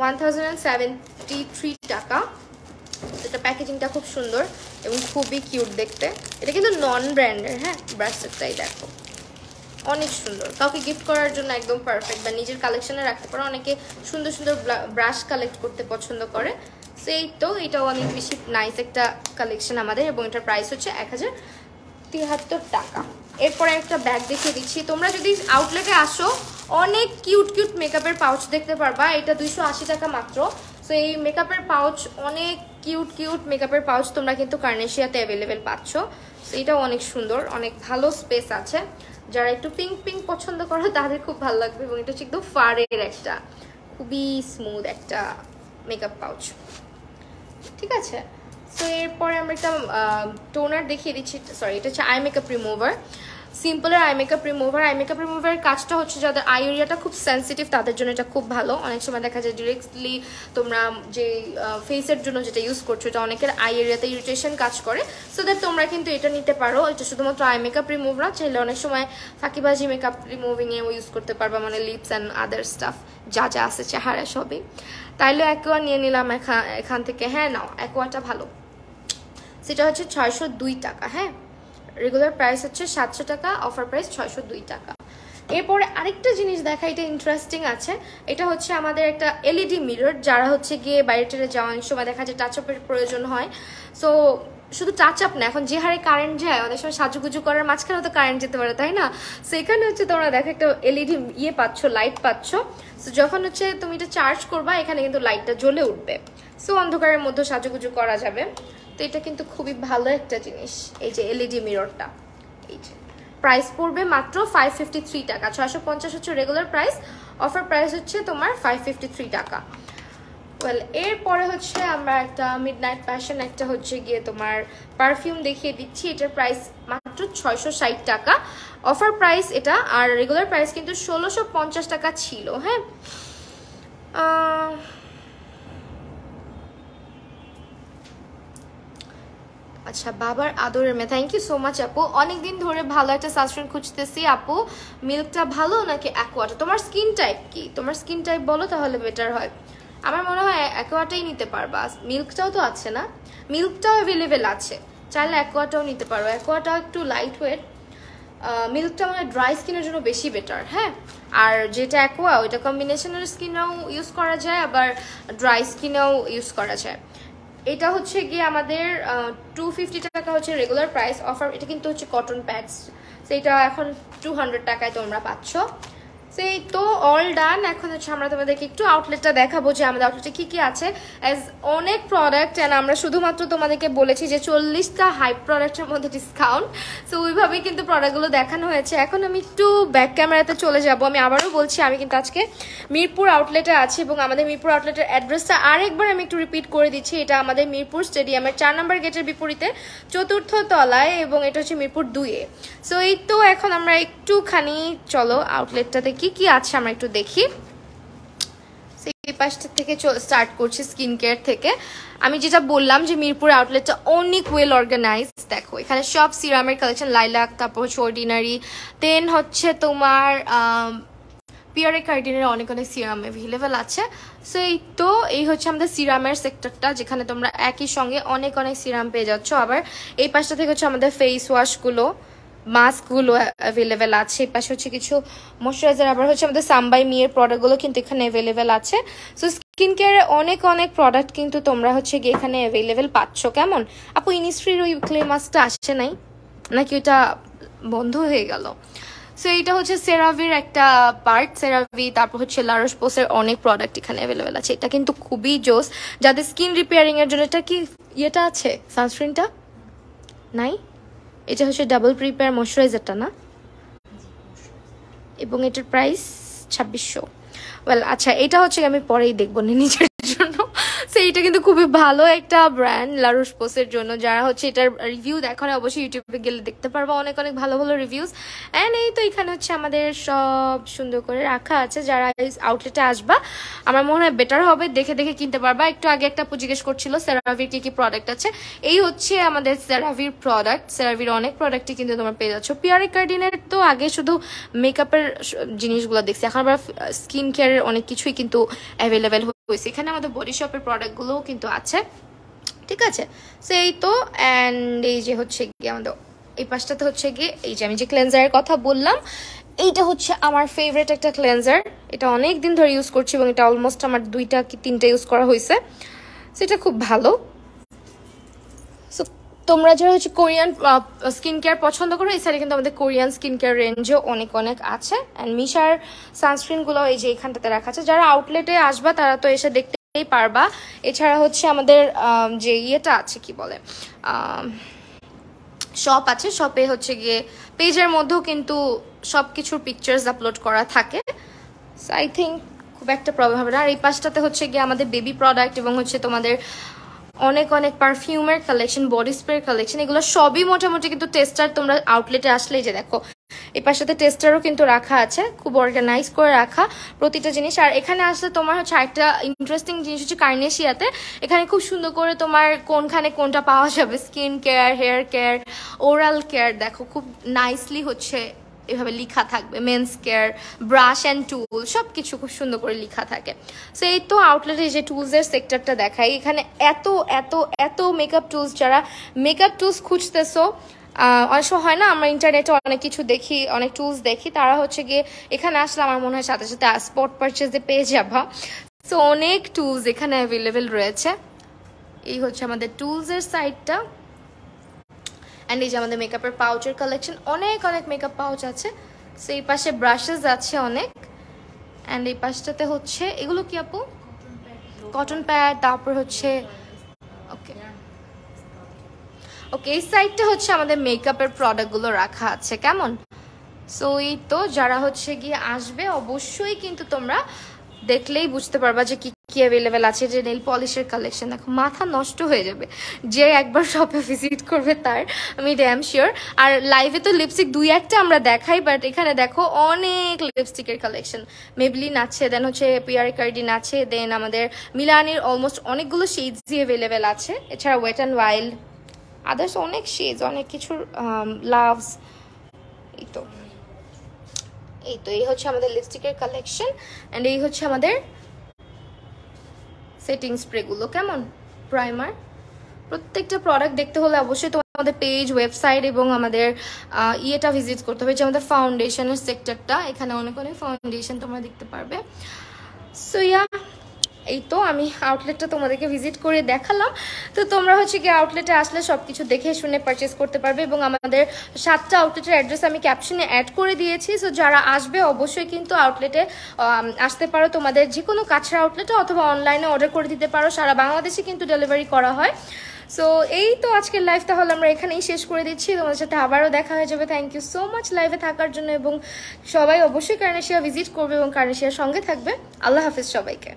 1007 553 টাকা। এটা প্যাকেজিংটা খুব সুন্দর এবং খুবই কিউট দেখতে। এটা কিন্তু নন ব্র্যান্ডের, হ্যাঁ, ব্রাসলেটটাই দেখো অনেক সুন্দর, কাউকে গিফট করার জন্য একদম পারফেক্ট, বা নিজের কালেকশনে রাখতে পারো। অনেকে সুন্দর সুন্দর ব্রাশ কালেক্ট করতে পছন্দ করে, সেই তো এটাও অনেক বেশি নাইস একটা কালেকশন আমাদের, এবং এটার প্রাইস হচ্ছে 1073 টাকা। এরপরে একটা ব্যাগ দেখিয়ে দিচ্ছি। তোমরা যদি আউটলেটে আসো অনেক কিউট কিউট মেকআপের পাউচ দেখতে পারবা। এটা 280 টাকা মাত্র। সো এই মেকআপের পাউচ, অনেক কিউট কিউট মেকআপের পাউচ তোমরা কিন্তু কার্নেশিয়াতে অ্যাভেলেবেল পাচ্ছ। সো এটাও অনেক সুন্দর, অনেক ভালো স্পেস আছে। যারা একটু পিঙ্ক পিঙ্ক পছন্দ করো তাদের খুব ভালো লাগবে, এবং এটা হচ্ছে একদম ফারের একটা খুবই স্মুথ একটা মেকআপ পাউচ, ঠিক আছে। সো এরপরে আমরা একটা টোনার দেখিয়ে দিচ্ছি, সরি এটা হচ্ছে আই মেকআপ রিমুভার, সিম্পলের eye makeup remover. Eye makeup রিমুভারের কাজটা হচ্ছে যাদের আই এরিয়াটা খুব সেন্সিটিভ তাদের জন্য এটা খুব ভালো। অনেক সময় দেখা যায় ডিরেক্টলি তোমরা যে ফেসের জন্য যেটা ইউজ করছো এটা অনেকের আই এরিয়াতে ইরিটেশন কাজ করে, সো দ্যাট তোমরা কিন্তু এটা নিতে পারো। এটা শুধুমাত্র আই মেকআপ রিমুভ না, চাইলে অনেক সময় ফাঁকিবাজি মেকআপ রিমুভিংয়েও ইউজ করতে পারবা, মানে লিপস অ্যান্ড আদার স্টাফ যা যা আছে চেহারা সবই। তাইলে অ্যাকোয়া নিয়ে নিলাম এখান থেকে। হ্যাঁ নাও, অ্যাকোয়াটা ভালো। সেটা হচ্ছে 602 টাকা, হ্যাঁ, রেগুলার প্রাইস হচ্ছে 700 টাকা, অফার প্রাইস 602 টাকা। এরপরে আরেকটা জিনিস দেখা, এটা ইন্টারেস্টিং আছে। এটা হচ্ছে আমাদের একটা এলইডি মিরর, যারা হচ্ছে গিয়ে বাইরে টেরে যাওয়ার সময় দেখা যায় টাচ আপের প্রয়োজন হয়। সো শুধু টাচ আপ না, এখন যে হারে কারেন্ট যায় অনেক সময় সাজুগুজু করার মাঝখানে তো কারেন্ট যেতে পারে, তাই না? সো এখানে হচ্ছে তোমরা দেখো একটা এলইডি পাচ্ছ, লাইট পাচ্ছ। সো যখন হচ্ছে তুমি এটা চার্জ করবা এখানে কিন্তু লাইটটা জ্বলে উঠবে, সো অন্ধকারের মধ্যে সাজুগুজু করা যাবে। তো এটা কিন্তু খুবই ভালো একটা জিনিস, এই যে এলইডি মিররটা। এই যে প্রাইস পড়বে মাত্র 553 টাকা। 650 হচ্ছে রেগুলার প্রাইস, অফার প্রাইস হচ্ছে তোমার 553 টাকা। ওয়েল, এরপরে হচ্ছে আমরা একটা মিডনাইট প্যাশন একটা হচ্ছে গিয়ে তোমার পারফিউম দেখিয়ে দিচ্ছি। এটার প্রাইস মাত্র 660 টাকা, অফার প্রাইস এটা, আর রেগুলার প্রাইস কিন্তু 1650 টাকা ছিল। হ্যাঁ, আচ্ছা, বাবার আদরের মেয়ে, থ্যাংক ইউ সো মাচ আপু। অনেকদিন ধরে ভালো একটা সানস্ক্রিন খুঁজতেছি আপু, মিল্কটা ভালো নাকি অ্যাকোয়াটা? তোমার স্কিন টাইপ কি? তোমার স্কিন টাইপ বলো তাহলে বেটার হয়। আমার মনে হয় অ্যাকোয়াটাই নিতে পারবা, মিল্কটাও তো আছে না, মিল্কটাও অ্যাভেলেবেল আছে, চাইলে অ্যাকোয়াটাও নিতে পারো। অ্যাকোয়াটাও একটু লাইট ওয়েট, মিল্কটা মানে ড্রাই স্কিনের জন্য বেশি বেটার। হ্যাঁ, আর যেটা অ্যাকোয়া ওইটা কম্বিনেশনের স্কিনেও ইউজ করা যায়, আবার ড্রাই স্কিনেও ইউজ করা যায়। এটা হচ্ছে গিয়ে আমাদের 250 টাকা হচ্ছে রেগুলার প্রাইস, অফার এটা কিন্তু হচ্ছে কটন প্যাডস, সেটা এখন 200 টাকায় তোমরা পাচ্ছ। সেই তো অল ডান। এখন হচ্ছে আমরা তোমাদেরকে একটু আউটলেটটা দেখাবো যে আমাদের আউটলেটে কি কি আছে। অ্যাজ অনেক প্রোডাক্ট, অ্যান্ড আমরা শুধুমাত্র তোমাদেরকে বলেছি যে 40টা হাই প্রোডাক্টের মধ্যে ডিসকাউন্ট, সো ওইভাবেই কিন্তু প্রোডাক্টগুলো দেখানো হয়েছে। এখন আমি একটু ব্যাক ক্যামেরাতে চলে যাব। আমি আবারও বলছি, আমি কিন্তু আজকে মিরপুর আউটলেটে আছি, এবং আমাদের মিরপুর আউটলেটের অ্যাড্রেসটা আরেকবার আমি একটু রিপিট করে দিচ্ছি। এটা আমাদের মিরপুর স্টেডিয়ামের 4 নম্বর গেটের বিপরীতে 4র্থ তলায়, এবং এটা হচ্ছে মিরপুর 2-এ। সো এই তো এখন আমরা একটুখানি চলো আউটলেটটাতে কি কি আছে আমরা একটু দেখি। এই পাশটা থেকে স্টার্ট করছি, স্কিন কেয়ার থেকে। আমি যেটা বললাম যে মিরপুর আউটলেটটা অনেক ওয়েল অর্গানাইজড। দেখো এখানে সব সিরামের কালেকশন, লাইলাক, তারপর হচ্ছে অর্ডিনারি, দেন হচ্ছে তোমার পিয়ারে কার্ডিনের অনেক অনেক সিরাম অ্যাভেলেবেল আছে। সো এই তো এই হচ্ছে আমাদের সিরামের সেক্টরটা, যেখানে তোমরা একই সঙ্গে অনেক অনেক সিরাম পেয়ে যাচ্ছ। আবার এই পাশটা থেকে হচ্ছে আমাদের ফেস ওয়াশগুলো, মাস্কগুলো অ্যাভেলেবেল আছে। এই পাশে হচ্ছে কিছু ময়শ্চারাইজার, আবার হচ্ছে আমাদের সাম্বাই মিয়ের প্রোডাক্টগুলো কিন্তু এখানে অ্যাভেলেবেল আছে। সো স্কিন কেয়ারের অনেক অনেক প্রোডাক্ট কিন্তু তোমরা হচ্ছে গিয়ে এখানে অ্যাভেলেবেল পাচ্ছ। কেমন আপু, ইনিসফ্রির ওই ক্লে মাস্কটা আসছে নাই নাকি ওইটা বন্ধ হয়ে গেল? সো এইটা হচ্ছে সেরাভির একটা পার্ট, সেরাভি। তারপর হচ্ছে লারোশ পোসের অনেক প্রোডাক্ট এখানে অ্যাভেলেবেল আছে। এটা কিন্তু খুবই জোস, যাদের স্কিন রিপেয়ারিং এর জন্য। এটা কি ইয়েটা আছে, সানস্ক্রিনটা নাই? এটা হচ্ছে ডাবল প্রিপেয়ার ময়শ্চারাইজারটা না, এবং এটার প্রাইস 2600। ওয়েল আচ্ছা, এটা হচ্ছে আমি পরেই দেখবো নিজের জন্য। সো এইটা কিন্তু খুবই ভালো একটা ব্র্যান্ড, লারোশ পোসের জন্য। যারা হচ্ছে এটার রিভিউ দেখো না, অবশ্যই ইউটিউবে গেলে দেখতে পারবো অনেক অনেক ভালো ভালো রিভিউজ। অ্যান্ড এই তো এখানে হচ্ছে আমাদের সব সুন্দর করে রাখা আছে। যারা আউটলেটে আসবা আমার মনে হয় বেটার হবে, দেখে দেখে কিনতে পারবা। একটু আগে একটা জিজ্ঞেস করছিল সেরাভির কি কি প্রোডাক্ট আছে। এই হচ্ছে আমাদের সেরাভির প্রোডাক্ট। সেরাভির অনেক প্রোডাক্টই কিন্তু তোমরা পেয়ে যাচ্ছ। পিয়ারে কার্ডিনের তো আগে শুধু মেকআপের জিনিসগুলো দেখছি, এখন আবার স্কিন কেয়ারের অনেক কিছুই কিন্তু অ্যাভেলেবেল হয়েছে। এখানে আমাদের বডি শপের প্রোডাক্টগুলোও কিন্তু আছে, ঠিক আছে। সেই তো অ্যান্ড এই যে হচ্ছে গিয়ে আমাদের এই পাশটাতে হচ্ছে গিয়ে এই যে আমি যে ক্লেন্সারের কথা বললাম, এইটা হচ্ছে আমার ফেভারিট একটা ক্লেন্সার। এটা অনেক দিন ধরে ইউজ করছি এবং এটা অলমোস্ট আমার 2টা কি 3টা ইউজ করা হয়েছে, সেটা খুব ভালো। সো তোমরা যারা হচ্ছে কোরিয়ান স্কিন কেয়ার পছন্দ করো, এই সাইডে কিন্তু আমাদের কোরিয়ান স্কিন কেয়ার রেঞ্জও অনেক অনেক আছে। অ্যান্ড মিশার সানস্ক্রিনগুলো এই যে এখানটাতে রাখা আছে। যারা আউটলেটে আসবা তারা তো এসে দেখতেই পারবা। এছাড়া হচ্ছে আমাদের যে ইয়েটা আছে কি বলে শপ আছে, শপে হচ্ছে গিয়ে পেজের মধ্যেও কিন্তু সব কিছুর পিকচার্স আপলোড করা থাকে। সো আই থিঙ্ক খুব একটা প্রবলেম হবে না। আর এই পাশটাতে হচ্ছে গিয়ে আমাদের বেবি প্রোডাক্ট এবং হচ্ছে তোমাদের অনেক অনেক পারফিউমের কালেকশন, বডি স্প্রে কালেকশন, এগুলো সবই মোটামুটি কিন্তু টেস্টার তোমরা আউটলেটে আসলেই যে দেখো এই পাশটাতে টেস্টারও কিন্তু রাখা আছে, খুব অর্গানাইজ করে রাখা প্রতিটা জিনিস। আর এখানে আসলে তোমার হচ্ছে একটা ইন্টারেস্টিং জিনিস হচ্ছে কার্নেশিয়াতে এখানে খুব সুন্দর করে তোমার কোনখানে কোনটা পাওয়া যাবে, skin care, hair care, oral care, দেখো খুব নাইসলি হচ্ছে এভাবে লেখা থাকবে। Men's care, brush and tool সব কিছু খুব সুন্দর করে লেখা থাকে। সো এই তো আউটলেটে যে টুলসের সেক্টরটা দেখাই, এখানে এত এত এত মেকআপ টুলস, যারা মেকআপ টুলস খুঁজতেছো, অনেক সময় হয় না আমরা ইন্টারনেটে অনেক কিছু দেখি, অনেক টুলস দেখি, তারা হচ্ছে গিয়ে এখানে আসলে আমার মনে হয় সাথে সাথে স্পট পারচেজে পেয়ে যাবা। সো অনেক টুলস এখানে অ্যাভেলেবেল রয়েছে। এই হচ্ছে আমাদের টুলসের সাইডটা। অ্যান্ড এই যে আমাদের মেকআপের পাউচের কালেকশন, অনেক অনেক মেকআপ পাউচ আছে। সো এই পাশে ব্রাশেস আছে অনেক। অ্যান্ড এই পাশটাতে হচ্ছে এগুলো কি আপু, কটন প্যাড, তারপর হচ্ছে ওকে ওকে এই সাইডটা হচ্ছে আমাদের মেকআপের প্রোডাক্টগুলো রাখা আছে, কেমন। সো এই তো যারা হচ্ছে গিয়ে আসবে অবশ্যই কিন্তু তোমরা দেখলেই বুঝতে পারবা যে কি কি অ্যাভেলেবেল আছে। যে নেল পলিশের কালেকশন দেখো, মাথা নষ্ট হয়ে যাবে যে একবার শপে ভিজিট করবে তার, আমি ড্যাম শিওর। আর লাইভে তো লিপস্টিক 2-1টা আমরা দেখাই, বাট এখানে দেখো অনেক লিপস্টিকের কালেকশন। মেবলিন আছে, দেন হচ্ছে পিয়ার কার্ডিন আছে, দেন আমাদের মিলানির অলমোস্ট অনেকগুলো শেডসই অ্যাভেলেবেল আছে। এছাড়া ওয়েট অ্যান্ড ওয়াইল্ড, আদার্স অনেক শেডস, অনেক কিছুর লাভস। এই তো এই হচ্ছে আমাদের লিপস্টিকের কালেকশন। অ্যান্ড এই হচ্ছে আমাদের সেটিং স্প্রেগুলো, কেমন, প্রাইমার। প্রত্যেকটা প্রোডাক্ট দেখতে হলে অবশ্যই তোমাদের পেজ, ওয়েবসাইট এবং আমাদের ইয়েটা ভিজিট করতে হবে, যে আমাদের ফাউন্ডেশনের সেক্টরটা। এখানে অনেক অনেক ফাউন্ডেশন তোমরা দেখতে পারবে। সো ইয়া, এই তো আমি আউটলেটটা তোমাদেরকে ভিজিট করে দেখালাম। তো তোমরা হচ্ছে কি আউটলেটে আসলে সব কিছু দেখে শুনে পারচেস করতে পারবে। এবং আমাদের 7টা আউটলেটের অ্যাড্রেস আমি ক্যাপশনে অ্যাড করে দিয়েছি। সো যারা আসবে অবশ্যই কিন্তু আউটলেটে আসতে পারো, তোমাদের যে কোনো কাছের আউটলেটে, অথবা অনলাইনে অর্ডার করে দিতে পারো। সারা বাংলাদেশে কিন্তু ডেলিভারি করা হয়। সো এই তো আজকের লাইভ তাহলে আমরা এখানেই শেষ করে দিচ্ছি। তোমাদের সাথে আবারও দেখা হয়ে যাবে। থ্যাংক ইউ সো মাচ লাইভে থাকার জন্য, এবং সবাই অবশ্যই কার্নেশিয়া ভিজিট করবে এবং কার্নেশিয়ার সঙ্গে থাকবে। আল্লাহ হাফিজ সবাইকে।